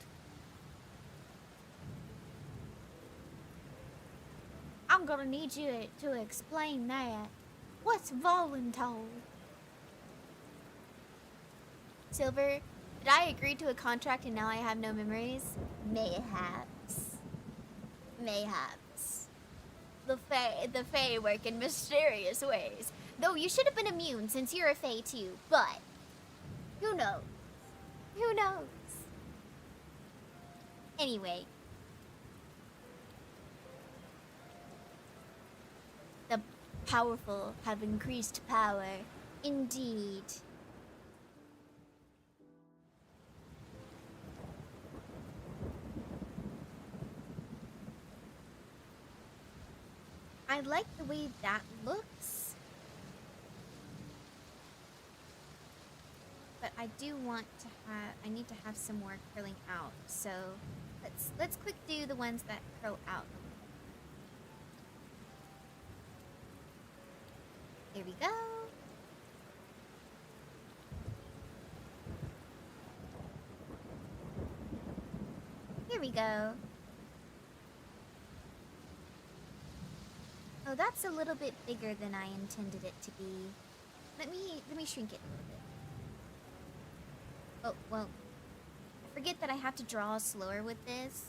I'm gonna need you to explain that. What's voluntold? Silver, did I agree to a contract and now I have no memories? Mayhaps. Mayhaps. The Fae work in mysterious ways. Though you should have been immune since you're a Fae too, but who knows? Who knows? Anyway. The powerful have increased power. Indeed. I like the way that looks. But I do want to have, I need to have some more curling out. So let's quick do the ones that curl out. There we go. Here we go. Oh, that's a little bit bigger than I intended it to be. Let me shrink it a little bit. Oh, well, I forget that I have to draw slower with this.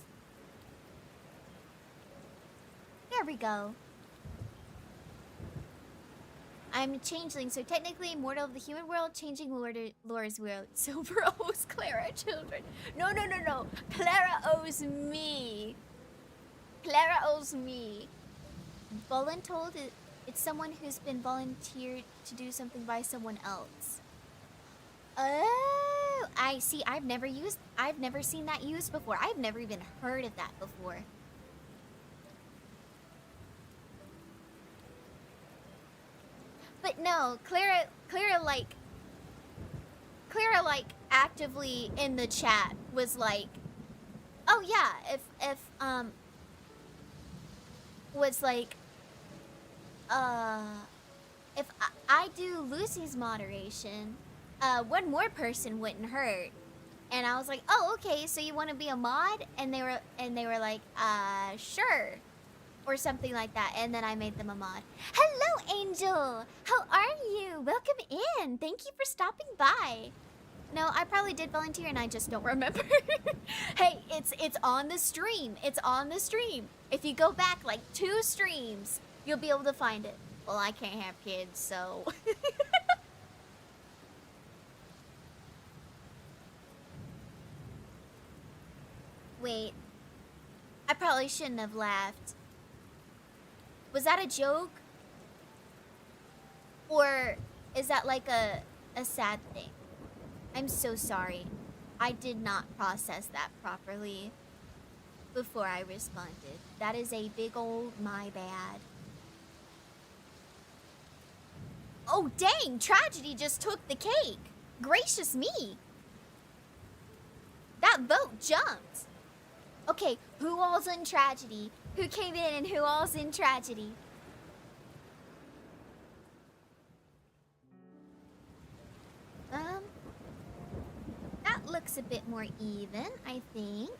There we go. I'm a changeling, so technically mortal of the human world, changing Laura's world. Silver owes Clara children. No. Clara owes me. Clara owes me. Voluntold, it's someone who's been volunteered to do something by someone else. Oh, I see. I've never seen that used before. I've never even heard of that before. But no, Clara actively in the chat was like, oh yeah, if I do Lucy's moderation, one more person wouldn't hurt. And I was like, oh, okay, so you want to be a mod? And they were like, sure. Or something like that. And then I made them a mod. Hello, Angel. How are you? Welcome in. Thank you for stopping by. No, I probably did volunteer and I just don't remember. Hey, it's on the stream. It's on the stream. If you go back like 2 streams, you'll be able to find it. Well, I can't have kids, so... Wait. I probably shouldn't have laughed. Was that a joke? Or is that like a sad thing? I'm so sorry. I did not process that properly before I responded. That is a big old my bad. Oh, dang! Tragedy just took the cake! Gracious me! That vote jumped! Okay, who all's in tragedy? Who came in and who all's in tragedy? That looks a bit more even, I think.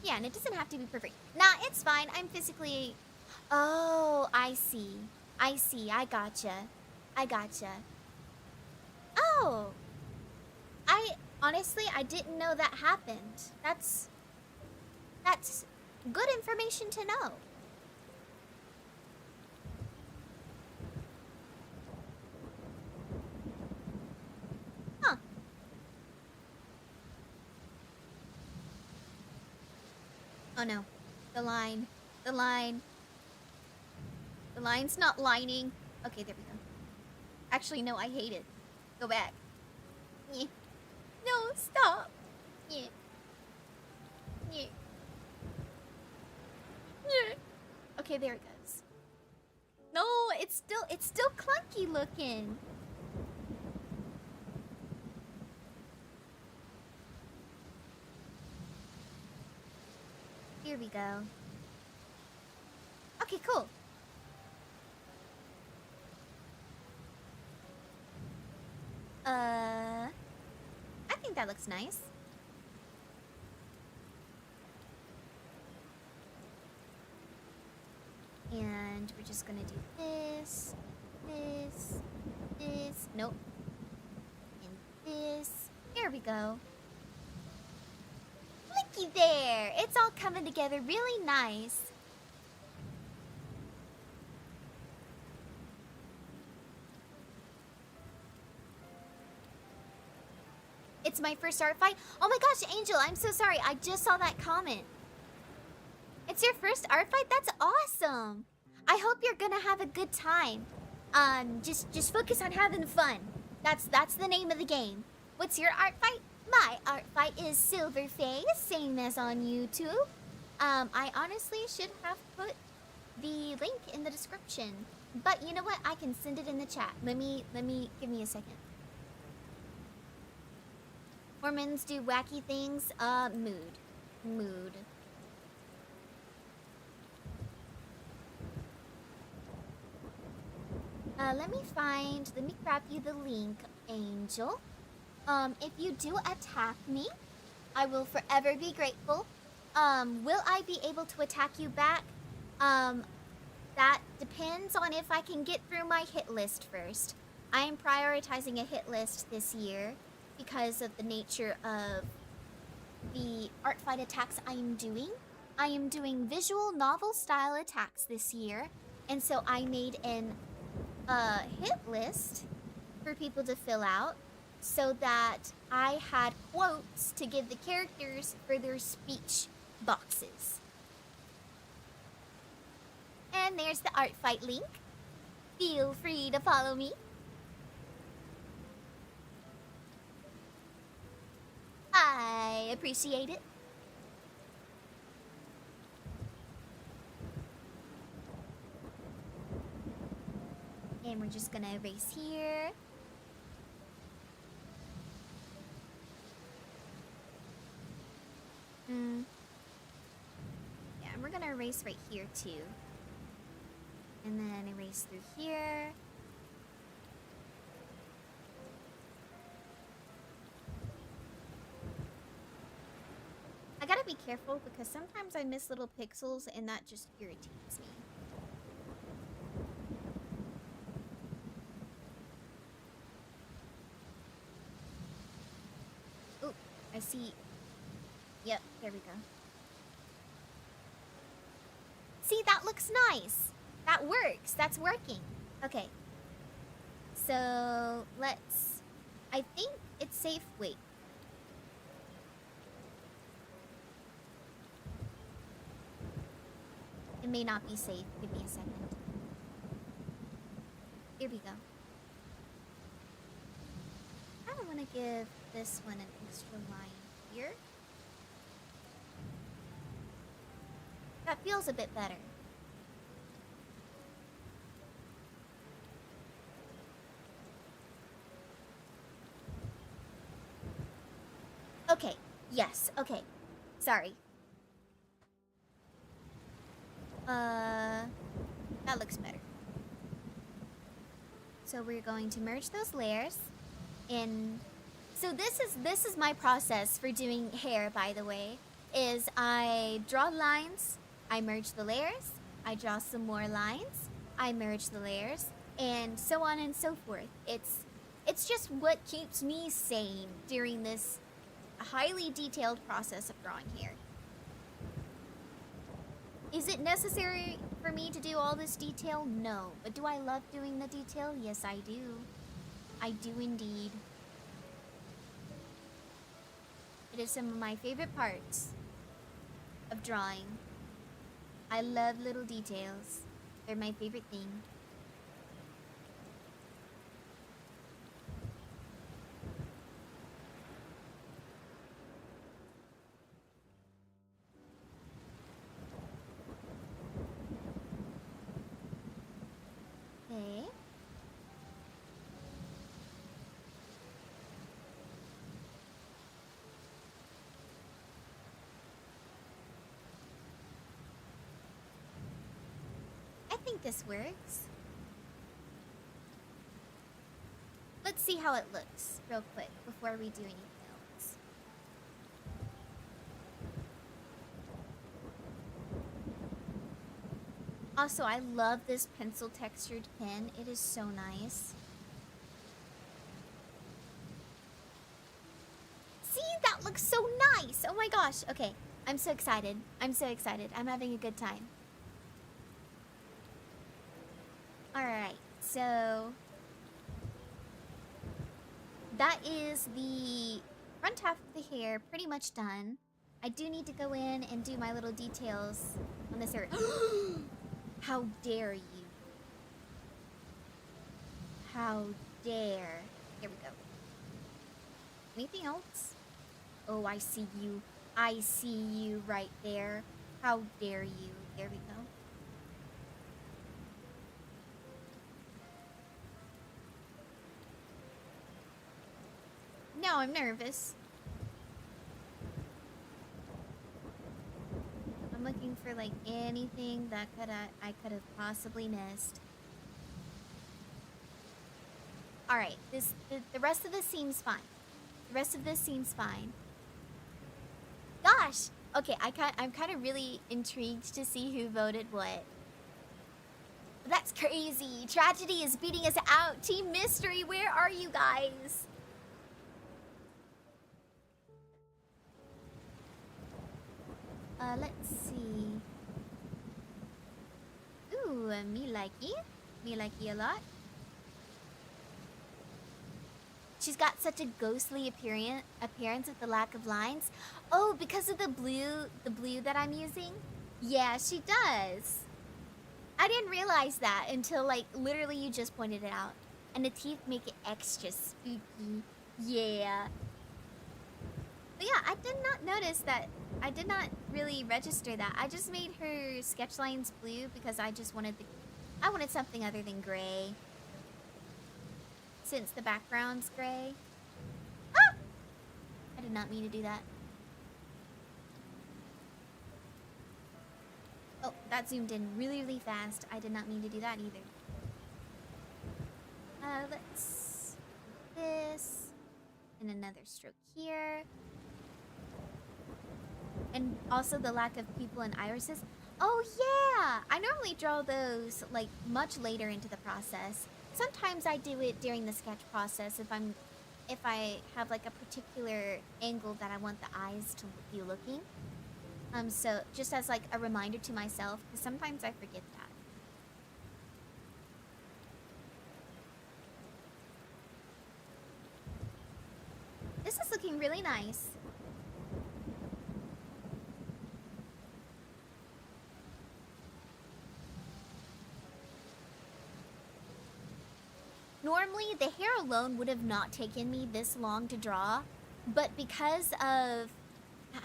Yeah, and it doesn't have to be perfect. Nah, it's fine. I'm physically... Oh, I see. I see. I gotcha. I gotcha. Oh! Honestly, I didn't know that happened. That's good information to know. Huh. Oh no. The line. The line. The line's not lining. Okay, there we go. Actually, no, I hate it. Go back. Yeah. No, stop. Yeah. Yeah. Yeah. Okay, there it goes. No, it's still clunky looking. Here we go. Okay, cool. I think that looks nice. And we're just gonna do this, this, nope, and this. There we go. Looky there! It's all coming together really nice. It's my first art fight. Oh my gosh, Angel, I'm so sorry. I just saw that comment. It's your first art fight? That's awesome. I hope you're gonna have a good time. Just focus on having fun. That's the name of the game. What's your art fight? My art fight is Silverface, same as on YouTube. I honestly should have put the link in the description. But you know what? I can send it in the chat. Let me give me a second. Mormons do wacky things. Mood. Let me grab you the link, Angel. If you do attack me, I will forever be grateful. Will I be able to attack you back? That depends on if I can get through my hit list first. I am prioritizing a hit list this year because of the nature of the art fight attacks I am doing. I am doing visual novel style attacks this year, and so I made an hit list for people to fill out so that I had quotes to give the characters for their speech boxes. And there's the art fight link. Feel free to follow me. I appreciate it. And we're just gonna erase here. Yeah, and we're gonna erase right here too. And then erase through here. I gotta be careful because sometimes I miss little pixels and that just irritates me. Oh, I see. Yep, there we go. See, that looks nice. That works. That's working. Okay. So, let's... I think it's safe. Wait. It may not be safe. Give me a second. Here we go. I don't want to give this one an extra line here. That feels a bit better. Okay, yes, okay. Sorry. That looks better. So we're going to merge those layers in. So this is my process for doing hair, by the way, is I draw lines, I merge the layers, I draw some more lines, I merge the layers, and so on and so forth. It's just what keeps me sane during this highly detailed process of drawing hair. Is it necessary for me to do all this detail? No. But do I love doing the detail? Yes, I do. I do indeed. It is some of my favorite parts of drawing. I love little details. They're my favorite thing. Okay. I think this works. Let's see how it looks real quick before we do anything else. Also, I love this pencil textured pen. It is so nice. See, that looks so nice. Oh my gosh. Okay, I'm so excited. I'm so excited. I'm having a good time. Alright, so that is the front half of the hair pretty much done. I do need to go in and do my little details on this area. How dare you? How dare. Here we go. Anything else? Oh, I see you. I see you right there. How dare you? There we go. Now I'm nervous. I'm looking for like anything that I could have possibly missed. All right, the rest of this seems fine. The rest of this seems fine. Gosh, okay, I'm kind of really intrigued to see who voted what. That's crazy. Tragedy is beating us out. Team Mystery, where are you guys? Let's see. Ooh, me likey. Me likey a lot. She's got such a ghostly appearance with the lack of lines. Oh, because of the blue that I'm using? Yeah, she does. I didn't realize that until like literally you just pointed it out. And the teeth make it extra spooky. Yeah. But yeah, I did not notice that. I did not really register that. I just made her sketch lines blue because I just wanted I wanted something other than gray. Since the background's gray. Ah! I did not mean to do that. Oh, that zoomed in really, really fast. I did not mean to do that either. Let's do this. And another stroke here. And also the lack of pupil and irises. Oh yeah! I normally draw those like much later into the process. Sometimes I do it during the sketch process if I have like a particular angle that I want the eyes to be looking. So just as like a reminder to myself, because sometimes I forget that. This is looking really nice. Normally, the hair alone would have not taken me this long to draw, but because of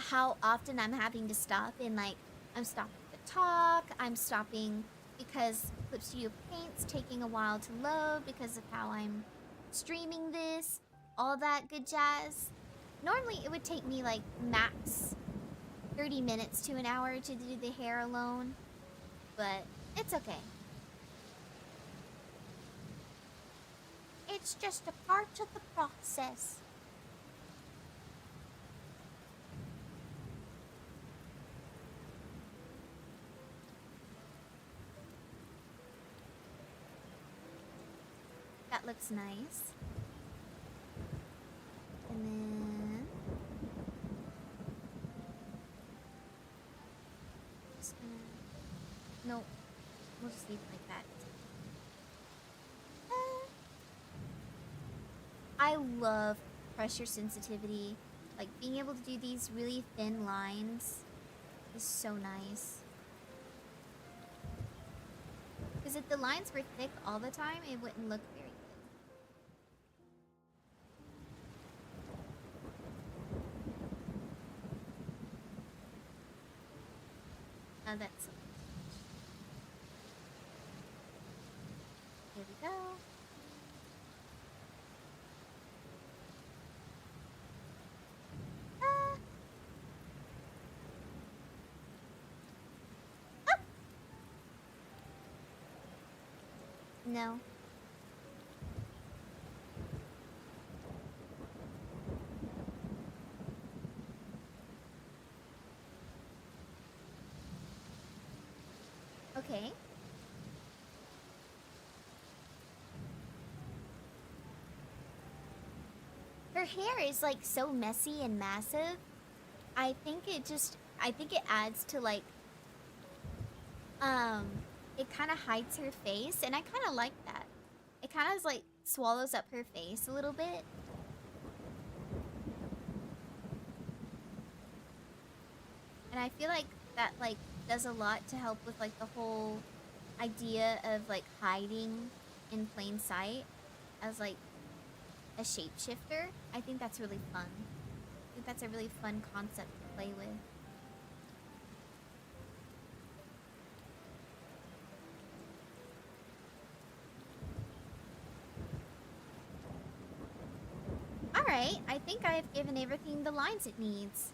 how often I'm having to stop and like, I'm stopping to talk, I'm stopping because Clip Studio Paint's taking a while to load because of how I'm streaming this, all that good jazz. Normally it would take me like max 30 minutes to an hour to do the hair alone, but it's okay. It's just a part of the process. That looks nice. And then just gonna, no, we'll just leave it like that. I love pressure sensitivity. Like being able to do these really thin lines is so nice. Because if the lines were thick all the time, it wouldn't look very good. Oh, that's so nice. Here we go. No. Okay. Her hair is like so messy and massive. I think it adds to like, it kind of hides her face, and I kind of like that. It kind of like swallows up her face a little bit. And I feel like that like does a lot to help with like the whole idea of like hiding in plain sight as like a shapeshifter. I think that's really fun. I think that's a really fun concept to play with. Alright, I think I've given everything the lines it needs.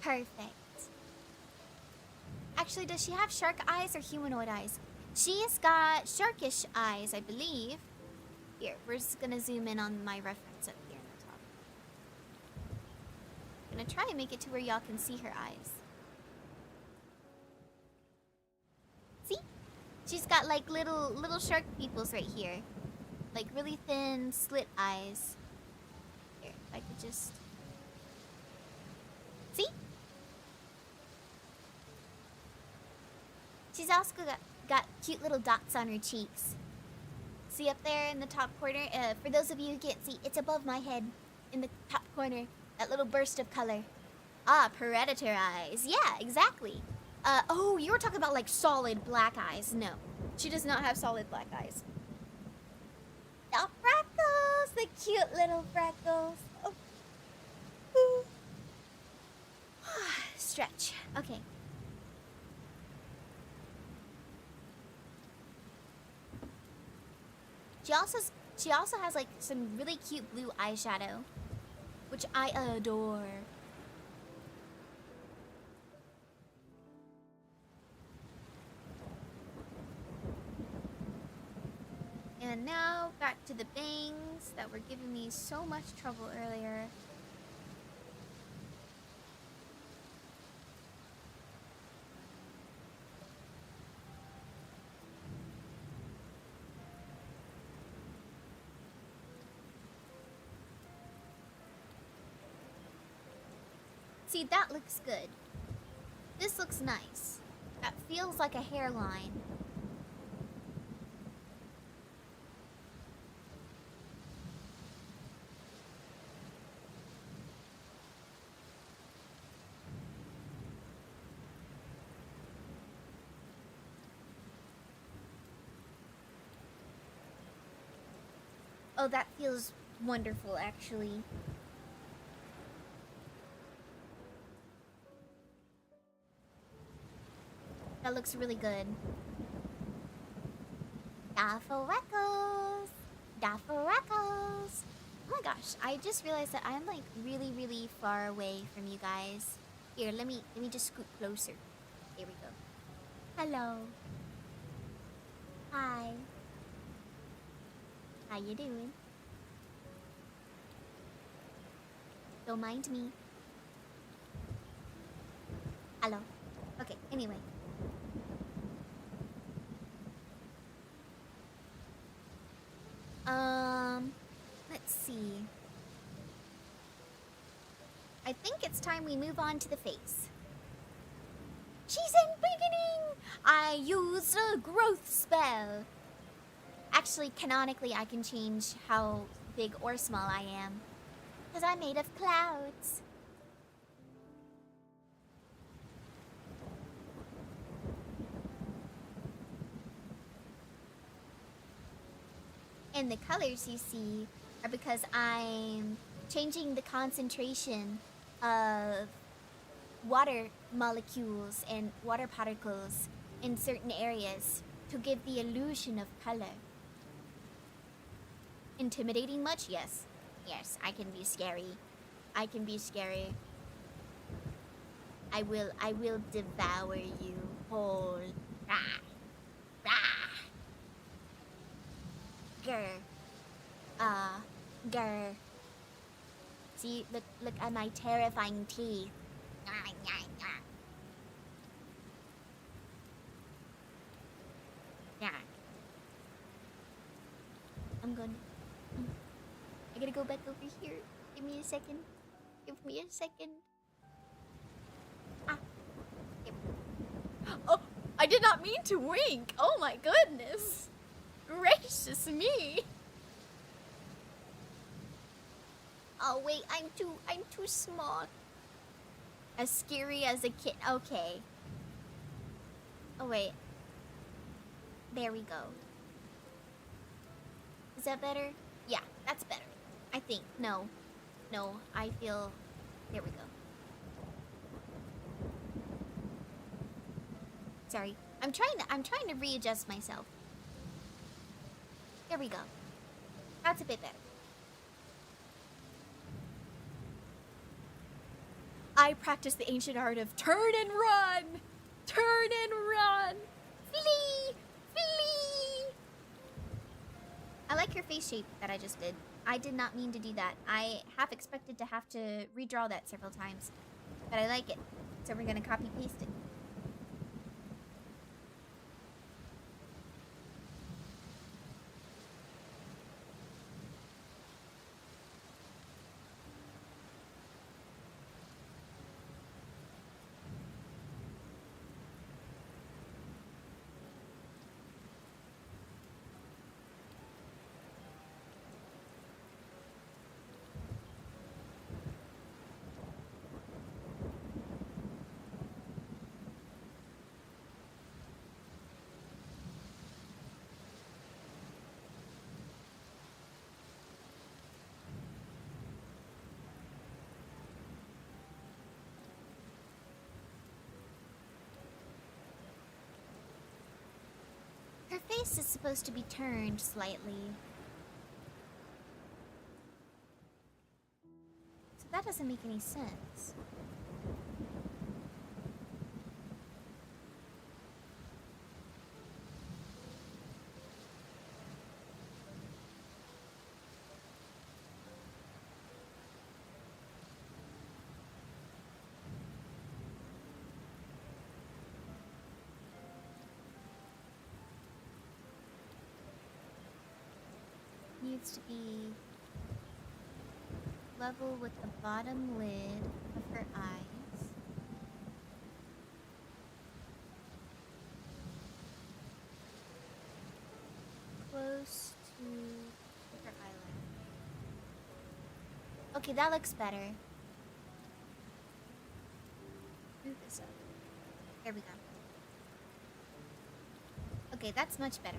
Perfect. Actually, does she have shark eyes or humanoid eyes? She's got sharkish eyes, I believe. Here, we're just gonna zoom in on my reference up here in the top. I'm gonna try and make it to where y'all can see her eyes. See? She's got like little shark peoples right here. Like really thin slit eyes. Here, if I could just... See? She's also got cute little dots on her cheeks. See up there in the top corner? For those of you who can't see, it's above my head in the top corner. That little burst of color. Ah, predator eyes. Yeah, exactly. Oh, you were talking about like solid black eyes. No, she does not have solid black eyes. The freckles, the cute little freckles. Oh. Stretch. Okay. She also has like some really cute blue eyeshadow, which I adore. And now back to the bangs that were giving me so much trouble earlier. See, that looks good. This looks nice. That feels like a hairline. Oh, that feels wonderful, actually. That looks really good. Daffo Reckles! Daffarackles! Oh my gosh, I just realized that I'm like really, really far away from you guys. Here, let me just scoot closer. There we go. Hello. Hi. How you doing? Don't mind me. Hello. Okay, anyway. Let's see. I think it's time we move on to the face. She's in beginning! I use a growth spell. Actually, canonically, I can change how big or small I am. Because I'm made of clouds. And the colors you see are because I'm changing the concentration of water molecules and water particles in certain areas to give the illusion of color. Intimidating much? Yes. Yes, I can be scary. I can be scary. I will devour you whole. Rah. Rah. Grr. Grr. See, look at my terrifying teeth. Yeah. I gotta go back over here. Give me a second. Give me a second. Ah. Oh, I did not mean to wink. Oh my goodness. Gracious me. Oh wait, I'm too small. As scary as a kid. Okay. Oh wait. There we go. Is that better? Yeah, that's better. I think. No, I feel. There we go. Sorry, I'm trying to readjust myself. There we go. That's a bit better. I practice the ancient art of turn and run! Turn and run! Flee! Flee! I like your face shape that I just did. I did not mean to do that. I half expected to have to redraw that several times. But I like it. So we're gonna copy paste it. Her face is supposed to be turned slightly. So that doesn't make any sense. Needs to be level with the bottom lid of her eyes. Close to her eyelash. Okay, that looks better. Move this up. There we go. Okay, that's much better.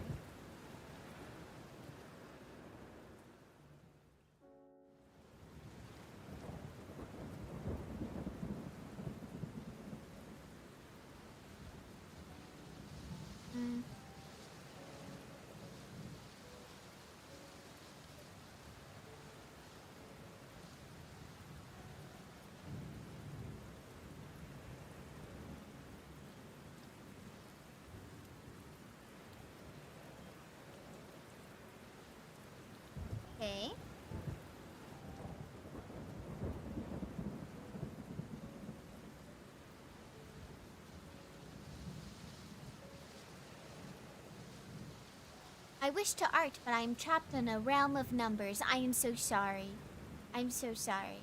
Okay. I wish to art, but I am trapped in a realm of numbers. I am so sorry. I'm so sorry.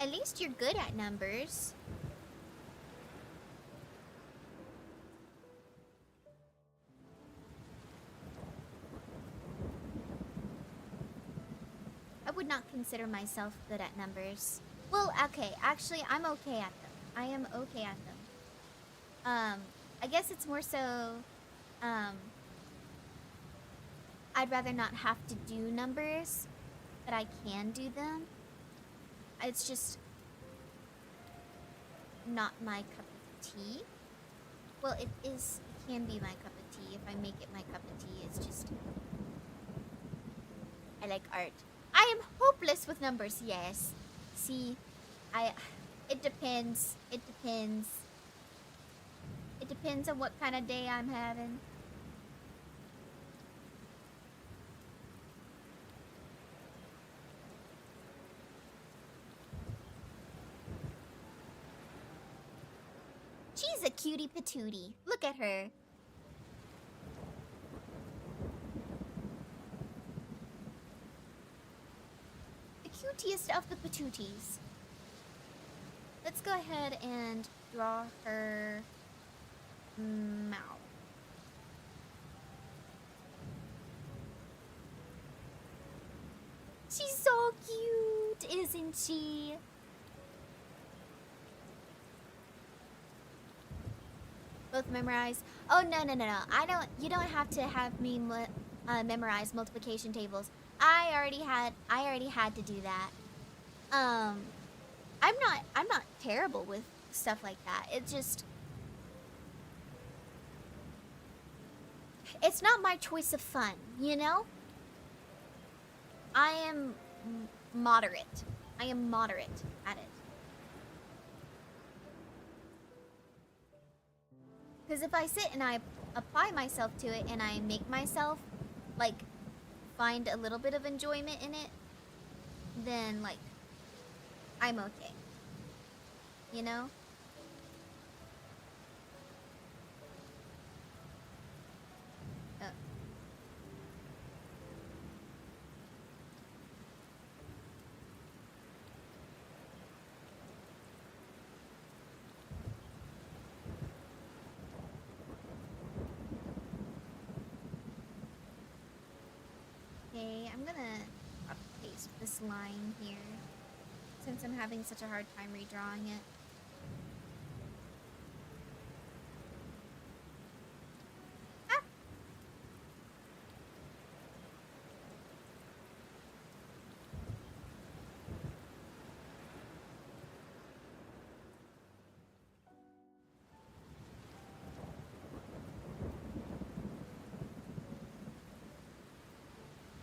At least you're good at numbers. I would not consider myself good at numbers. Well, okay, actually, I'm okay at them. I am okay at them. I guess it's more so, I'd rather not have to do numbers, but I can do them. It's just not my cup of tea. Well, it can be my cup of tea if I make it my cup of tea. It's just, I like art. I am hopeless with numbers, yes. See, it depends. It depends. It depends on what kind of day I'm having. She's a cutie patootie. Look at her. The cutest of the patooties. Let's go ahead and draw her mouth. She's so cute, isn't she? Both memorize. Oh, no. You don't have to have me memorize multiplication tables. I already had to do that. I'm not terrible with stuff like that. It's not my choice of fun, you know? I am moderate. I am moderate at it. Because if I sit and I apply myself to it and I make myself, like, find a little bit of enjoyment in it, then, like, I'm okay. You know? Oh. Okay, I'm gonna paste this line here since I'm having such a hard time redrawing it. Ah!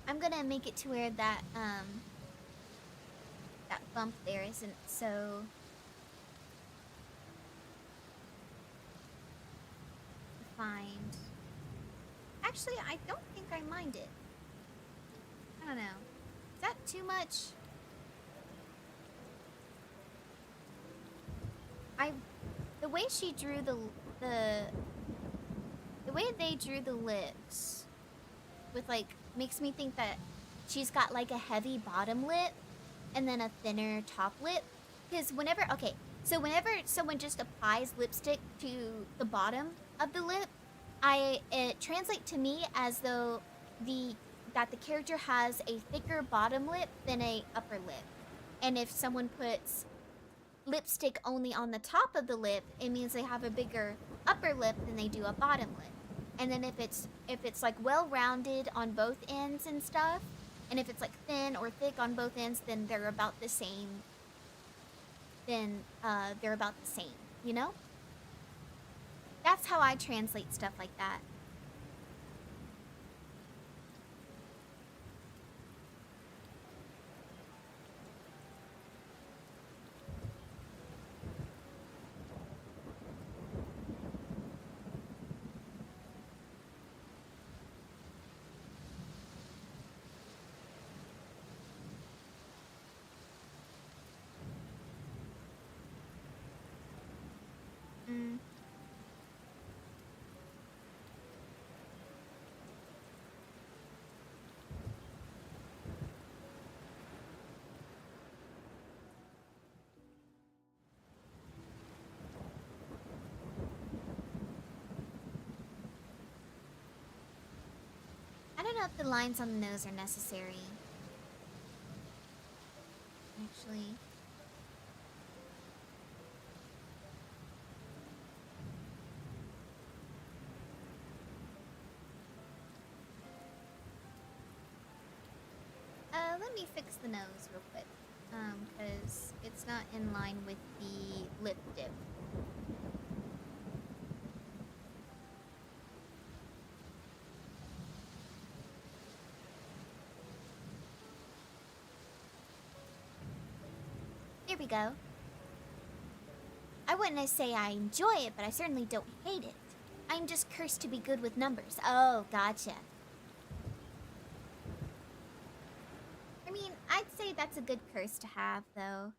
I'm gonna make it to where that bump there isn't so defined. Actually, I don't think I mind it. I don't know. Is that too much? The way she drew the way they drew the lips with, like, makes me think that she's got, like, a heavy bottom lip and then a thinner top lip. Because whenever someone just applies lipstick to the bottom of the lip, it translates to me as though that the character has a thicker bottom lip than a upper lip. And if someone puts lipstick only on the top of the lip, it means they have a bigger upper lip than they do a bottom lip. And then if it's like well-rounded on both ends and stuff, and if it's like thin or thick on both ends, then they're about the same. They're about the same, you know? That's how I translate stuff like that. know if the lines on the nose are necessary. Actually. Let me fix the nose real quick. Because it's not in line with the lip dip. There we go. I wouldn't say I enjoy it, but I certainly don't hate it. I'm just cursed to be good with numbers. Oh, gotcha. I mean, I'd say that's a good curse to have, though.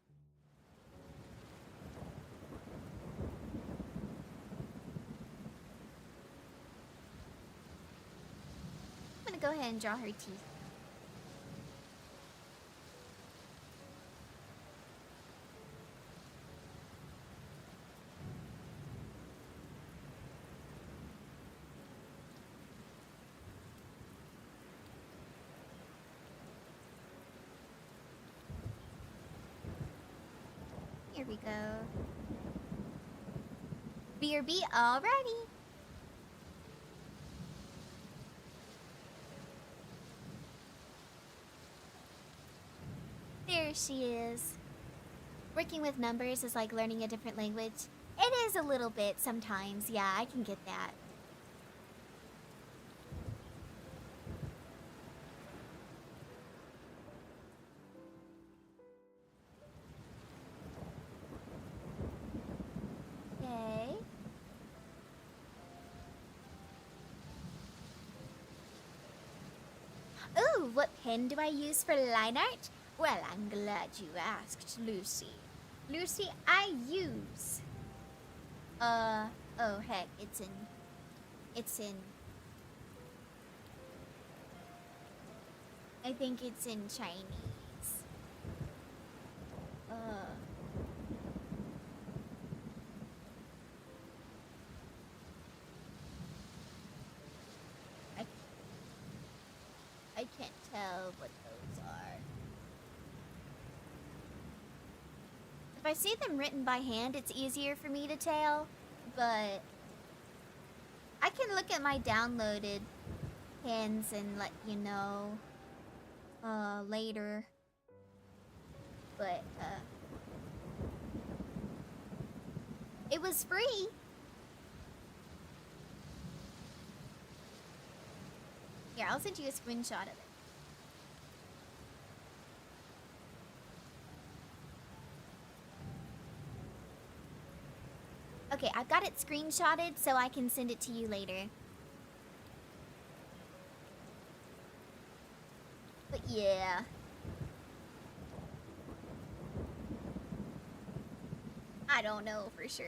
I'm gonna go ahead and draw her teeth. Here we go. BRB, alrighty. There she is. Working with numbers is like learning a different language. It is a little bit sometimes, yeah, I can get that. Okay. Ooh, what pen do I use for line art? Well, I'm glad you asked, Lucy. Lucy, I use... oh heck, it's in... I think it's in Chinese. I can't tell what those are. If I see them written by hand, it's easier for me to tell, but I can look at my downloaded pens and let you know later. But it was free. Here, I'll send you a screenshot of it. Okay, I've got it screenshotted so I can send it to you later. But yeah. I don't know for sure.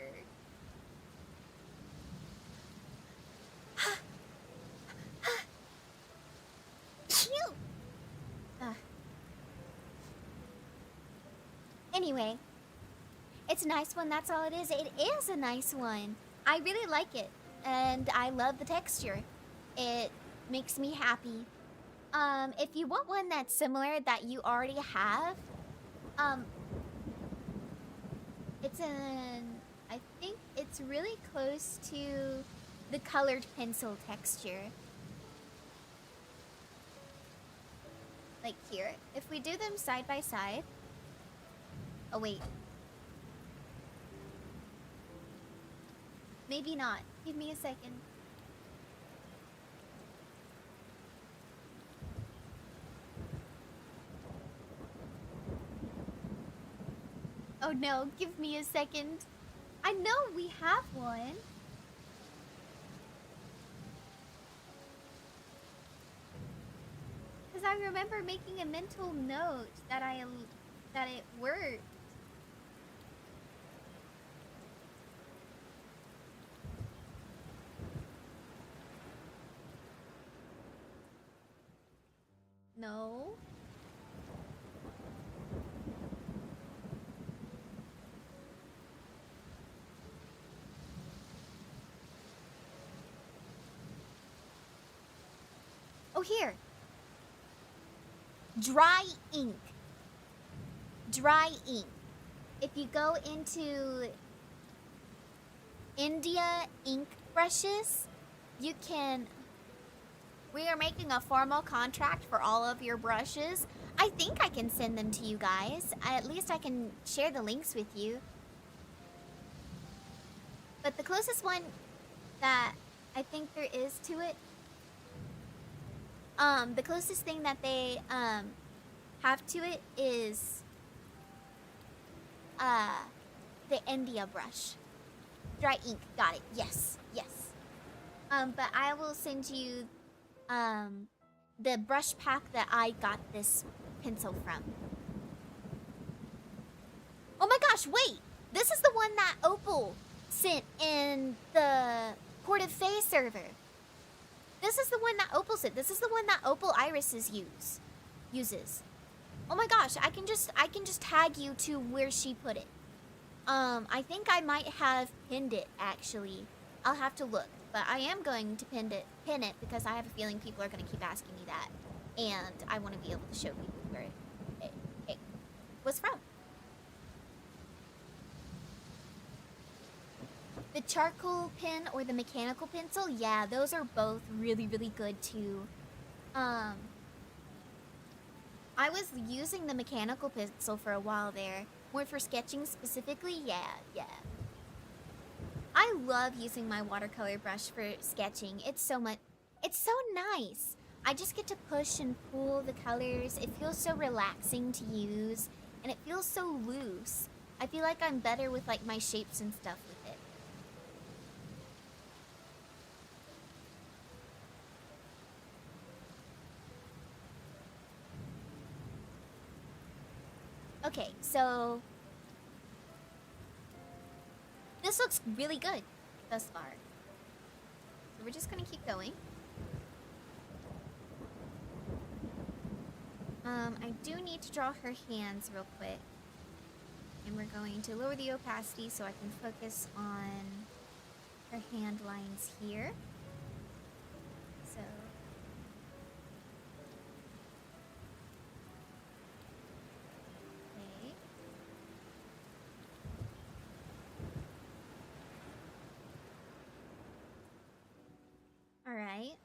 Anyway, it's a nice one, that's all it is. It is a nice one. I really like it, and I love the texture. It makes me happy. If you want one that's similar that you already have, it's I think it's really close to the colored pencil texture. Like here, if we do them side by side. Oh wait. Maybe not. Give me a second. Oh no, give me a second. I know we have one. Because I remember making a mental note that it worked. No. Oh Oh, here. Dry ink. Dry ink. If you go into India ink brushes, you can... We are making a formal contract for all of your brushes. I think I can send them to you guys. At least I can share the links with you. But the closest one that I think there is to it, the closest thing that they have to it is the India brush. Dry ink, got it. Yes, yes. But I will send you the brush pack that I got this pencil from. Oh my gosh, wait! This is the one that Opal sent in the Port of Fae server. This is the one that Opal sent. This is the one that Opal Irises uses. Oh my gosh, I can just tag you to where she put it. I think I might have pinned it actually. I'll have to look, but I am going to pin it because I have a feeling people are going to keep asking me that, and I want to be able to show people where it was from. The charcoal pen or the mechanical pencil, yeah, those are both really, really good too. I was using the mechanical pencil for a while there. More for sketching specifically, yeah. I love using my watercolor brush for sketching. It's so nice. I just get to push and pull the colors. It feels so relaxing to use, and it feels so loose. I feel like I'm better with like my shapes and stuff with it. Okay, so this looks really good thus far. So we're just gonna keep going. I do need to draw her hands real quick. And we're going to lower the opacity so I can focus on her hand lines here. So okay. All right.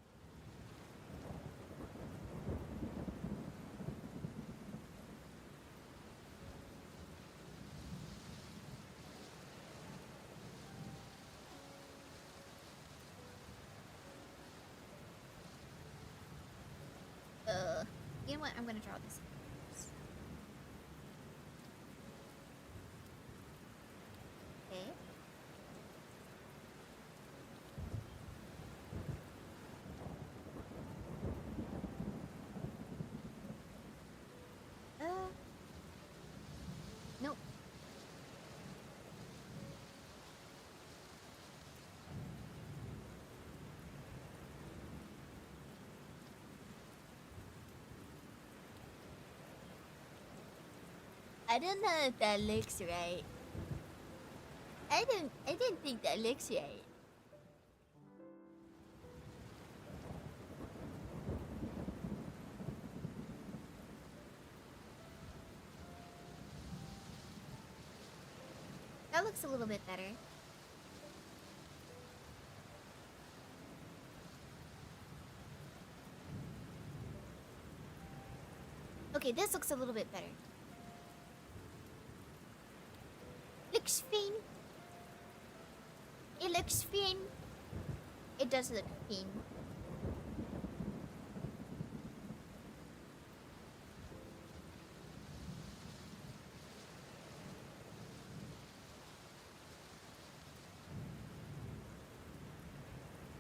You know what? I'm gonna draw this first. Okay. Nope. I don't know if that looks right. I don't think that looks right. That looks a little bit better. Okay, this looks a little bit better. Looks fine. It looks fine. It does look fine.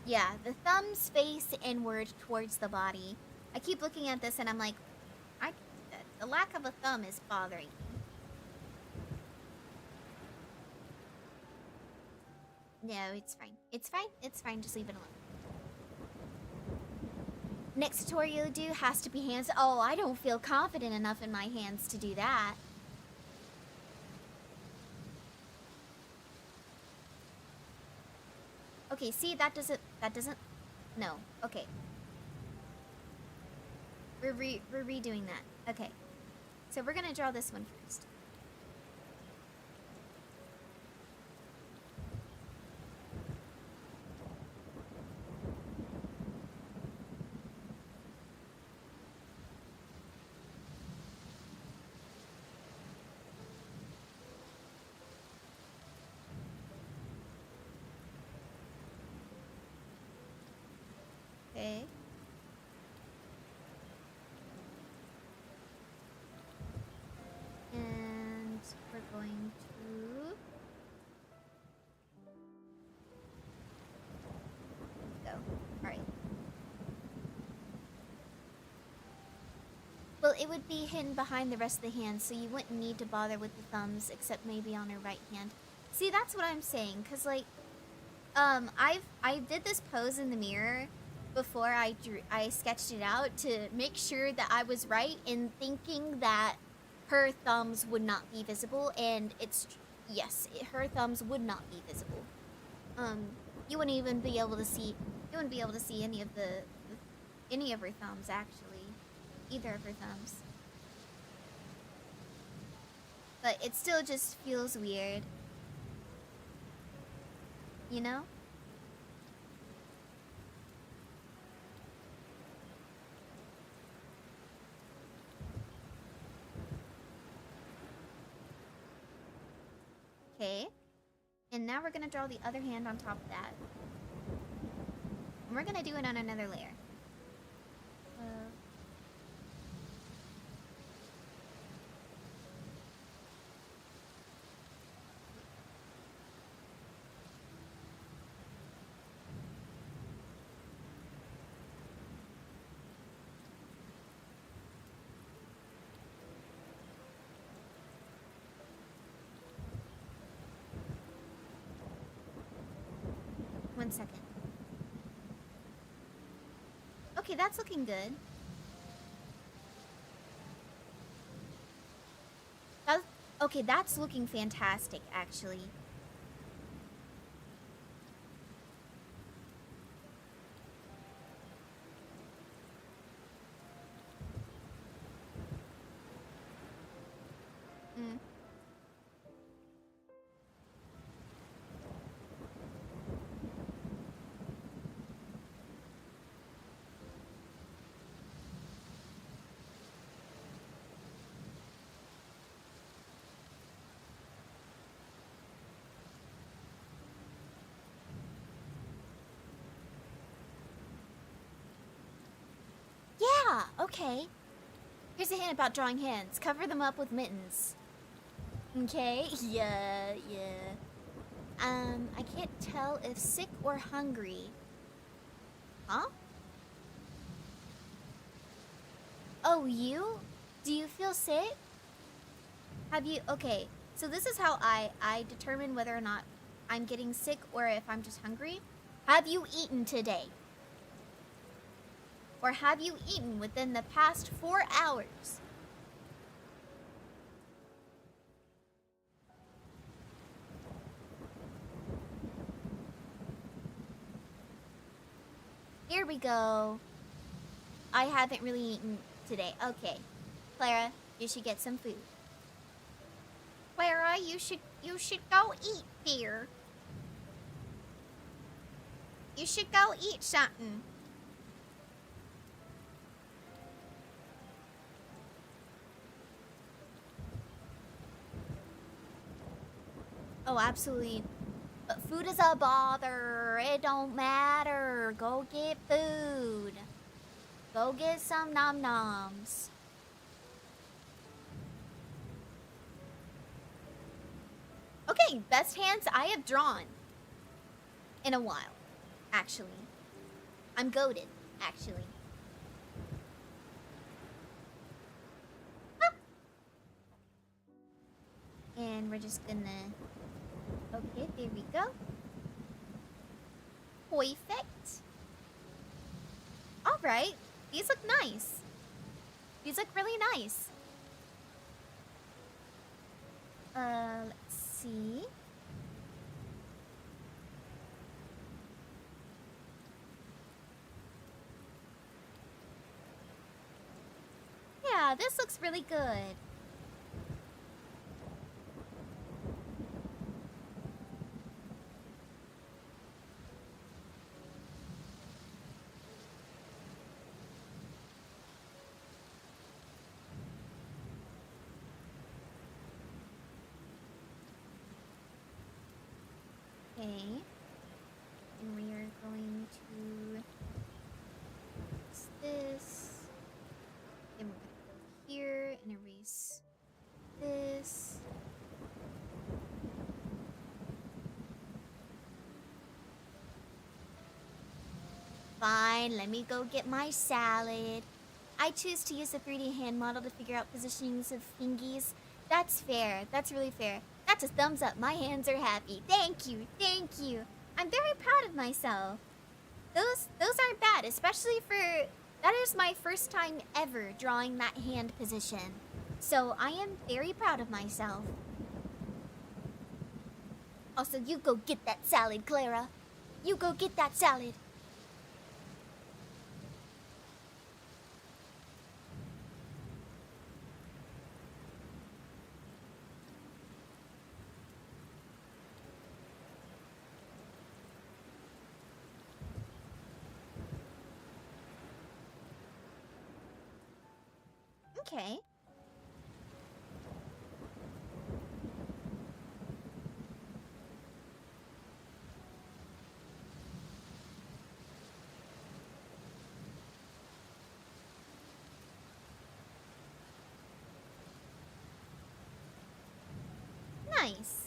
Yeah, the thumbs face inward towards the body. I keep looking at this and I'm like, the lack of a thumb is bothering me. No, it's fine. It's fine. It's fine. Just leave it alone. Next tutorial do has to be hands. Oh, I don't feel confident enough in my hands to do that. Okay, see, that doesn't, no, okay. we're redoing that. Okay. So we're gonna draw this one first. Okay. And we're going to go. Alright. Well, it would be hidden behind the rest of the hand, so you wouldn't need to bother with the thumbs, except maybe on her right hand. See, that's what I'm saying, because, like, I did this pose in the mirror before I sketched it out to make sure that I was right in thinking that her thumbs would not be visible, and yes, her thumbs would not be visible. You wouldn't even be able to see, any of her thumbs, actually. Either of her thumbs. But it still just feels weird. You know? Okay. And now we're gonna draw the other hand on top of that. And we're gonna do it on another layer. 1 second. Okay, that's looking good. Okay, that's looking fantastic, actually. Yeah, okay. Here's a hint about drawing hands. Cover them up with mittens. Okay, yeah. I can't tell if sick or hungry. Huh? Oh, you? Do you feel sick? Okay, so this is how I determine whether or not I'm getting sick or if I'm just hungry. Have you eaten today? Or have you eaten within the past 4 hours? Here we go. I haven't really eaten today. Okay. Clara, you should get some food. Clara, you should go eat, dear. You should go eat something. Oh, absolutely. But food is a bother. It don't matter. Go get food. Go get some nom-noms. Okay, best hands I have drawn in a while, actually. I'm goated, actually. Ah. And we're just gonna... Okay, there we go. Perfect. Alright, these look nice. These look really nice. Let's see. Yeah, this looks really good. Okay. And we are going to erase this. Then we're going to go here and erase this. Fine, let me go get my salad. I choose to use the 3D hand model to figure out positionings of fingies. That's fair. That's really fair. That's a thumbs up. My hands are happy. Thank you. Thank you. I'm very proud of myself. Those aren't bad, especially for... That is my first time ever drawing that hand position. So I am very proud of myself. Also, you go get that salad, Clara. You go get that salad. Okay. Nice.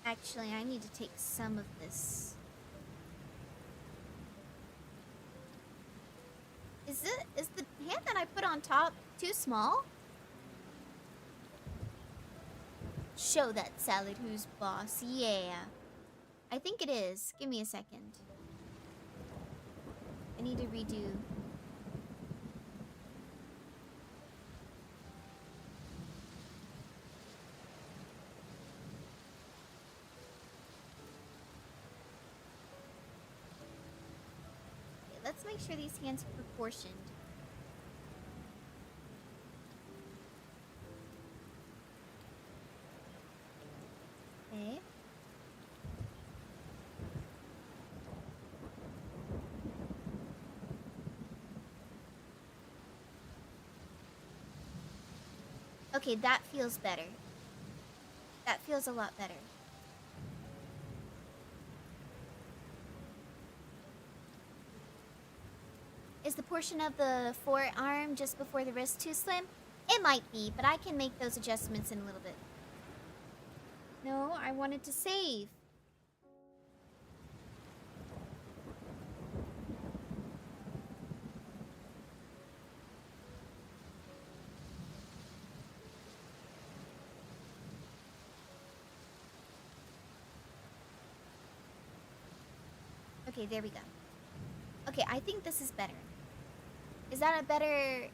Actually, I need to take some of this. Is the hand that I put on top too small? Show that salad who's boss. Yeah. I think it is. Give me a second. I need to redo. Okay, let's make sure these hands are proportioned. Okay. Okay, that feels better. That feels a lot better. Is the portion of the forearm just before the wrist too slim? It might be, but I can make those adjustments in a little bit. No, I wanted to save. Okay, there we go. Okay, I think this is better. Is that a better...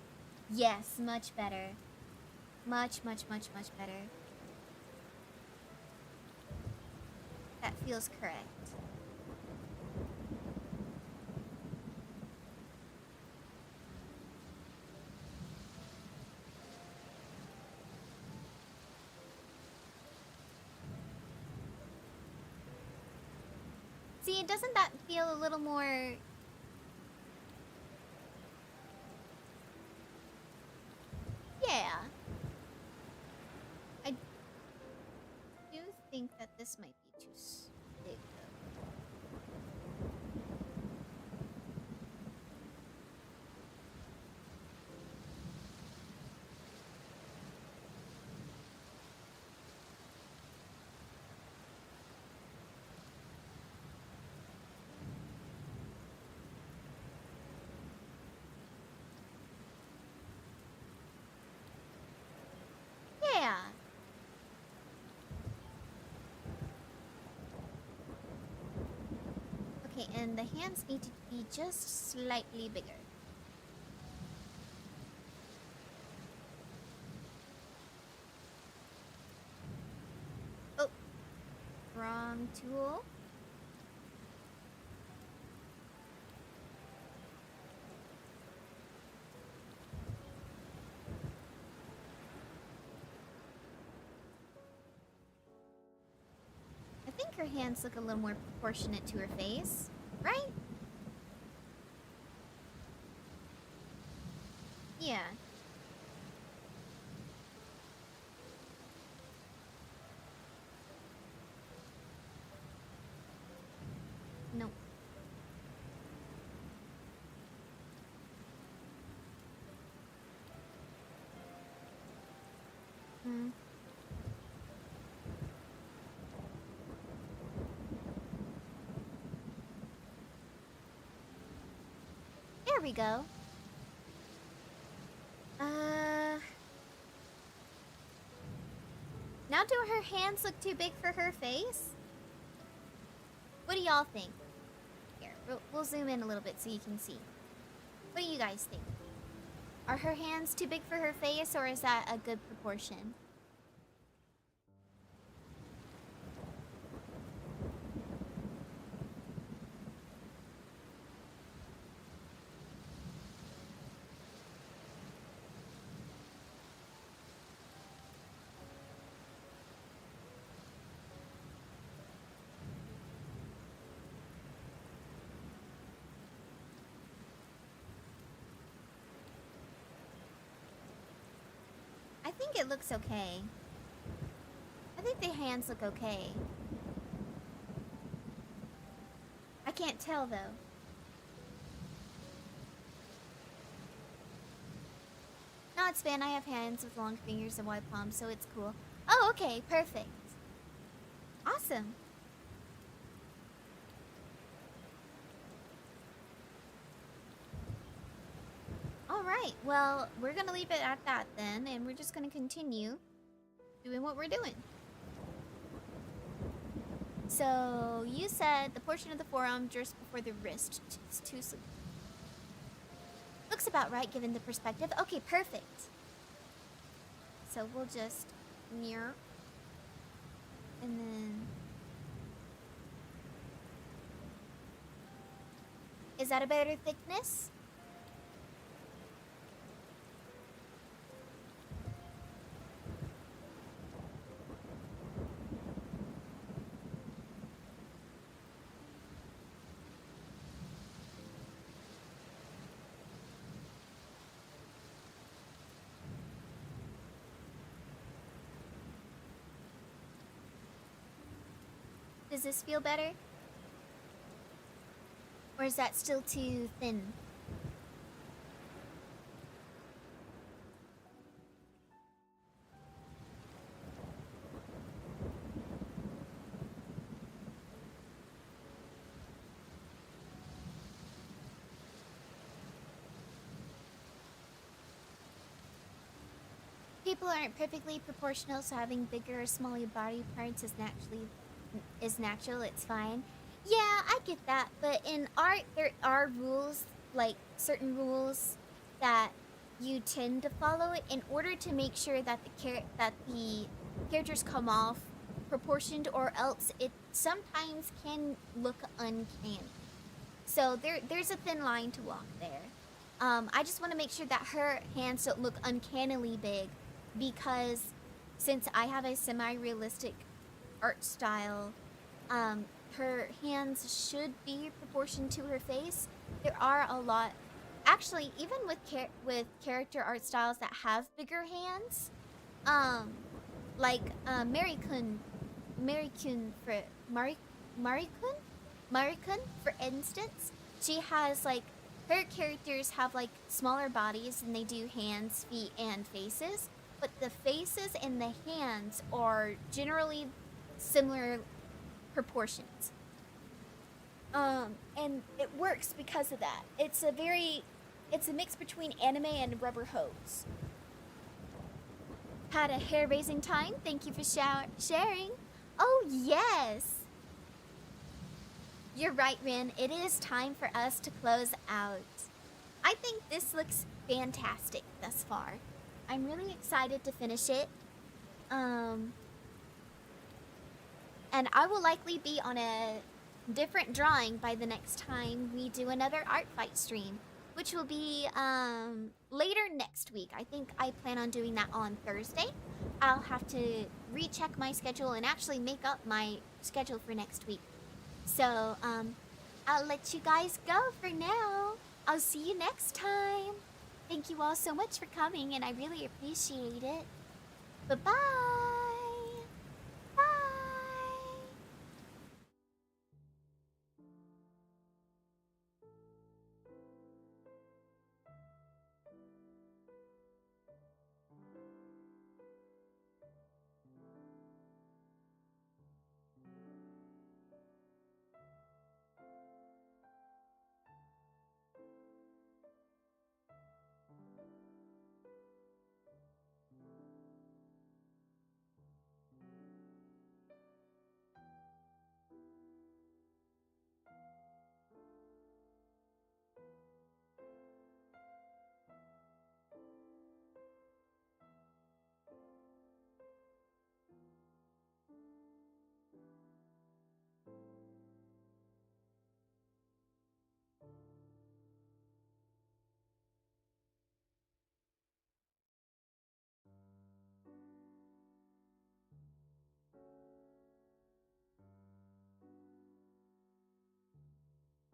Yes, much better. Much, much, much, much better. That feels correct. See, doesn't that feel a little more... Yeah. I do think that this might be too big, though. Yeah. Okay, and the hands need to be just slightly bigger. Oh, wrong tool. I think her hands look a little more proportionate to her face, right? Yeah. Nope. Hmm. There we go. Now do her hands look too big for her face? What do y'all think? Here, we'll zoom in a little bit so you can see. What do you guys think? Are her hands too big for her face, or is that a good proportion? I think it looks okay. I think the hands look okay. I can't tell though. No, it's fine. I have hands with long fingers and wide palms, so it's cool. Oh, okay, perfect. Awesome. Alright, well, we're gonna leave it at that then, and we're just gonna continue doing what we're doing. So, you said the portion of the forearm just before the wrist is too sleek. Looks about right given the perspective. Okay, perfect. So we'll just near, and then is that a better thickness? Does this feel better? Or is that still too thin? People aren't perfectly proportional, so having bigger or smaller body parts is natural. It's fine. Yeah, I get that, but in art there are rules, like certain rules that you tend to follow in order to make sure that the characters come off proportioned, or else it sometimes can look uncanny. So there's a thin line to walk there. I just want to make sure that her hands don't look uncannily big, because since I have a semi-realistic art style, her hands should be proportioned to her face. There are a lot, actually, even with character art styles that have bigger hands, like Marikun, for instance, she has like her characters have like smaller bodies than they do hands, feet, and faces, but the faces and the hands are generally similar proportions. And it works because of that. It's a mix between anime and rubber hose. Had a hair-raising time. Thank you for sharing. Oh, yes. You're right, Rin. It is time for us to close out. I think this looks fantastic thus far. I'm really excited to finish it. And I will likely be on a different drawing by the next time we do another Artfight stream, which will be later next week. I think I plan on doing that on Thursday. I'll have to recheck my schedule and actually make up my schedule for next week. So, I'll let you guys go for now. I'll see you next time. Thank you all so much for coming, and I really appreciate it. Bye-bye.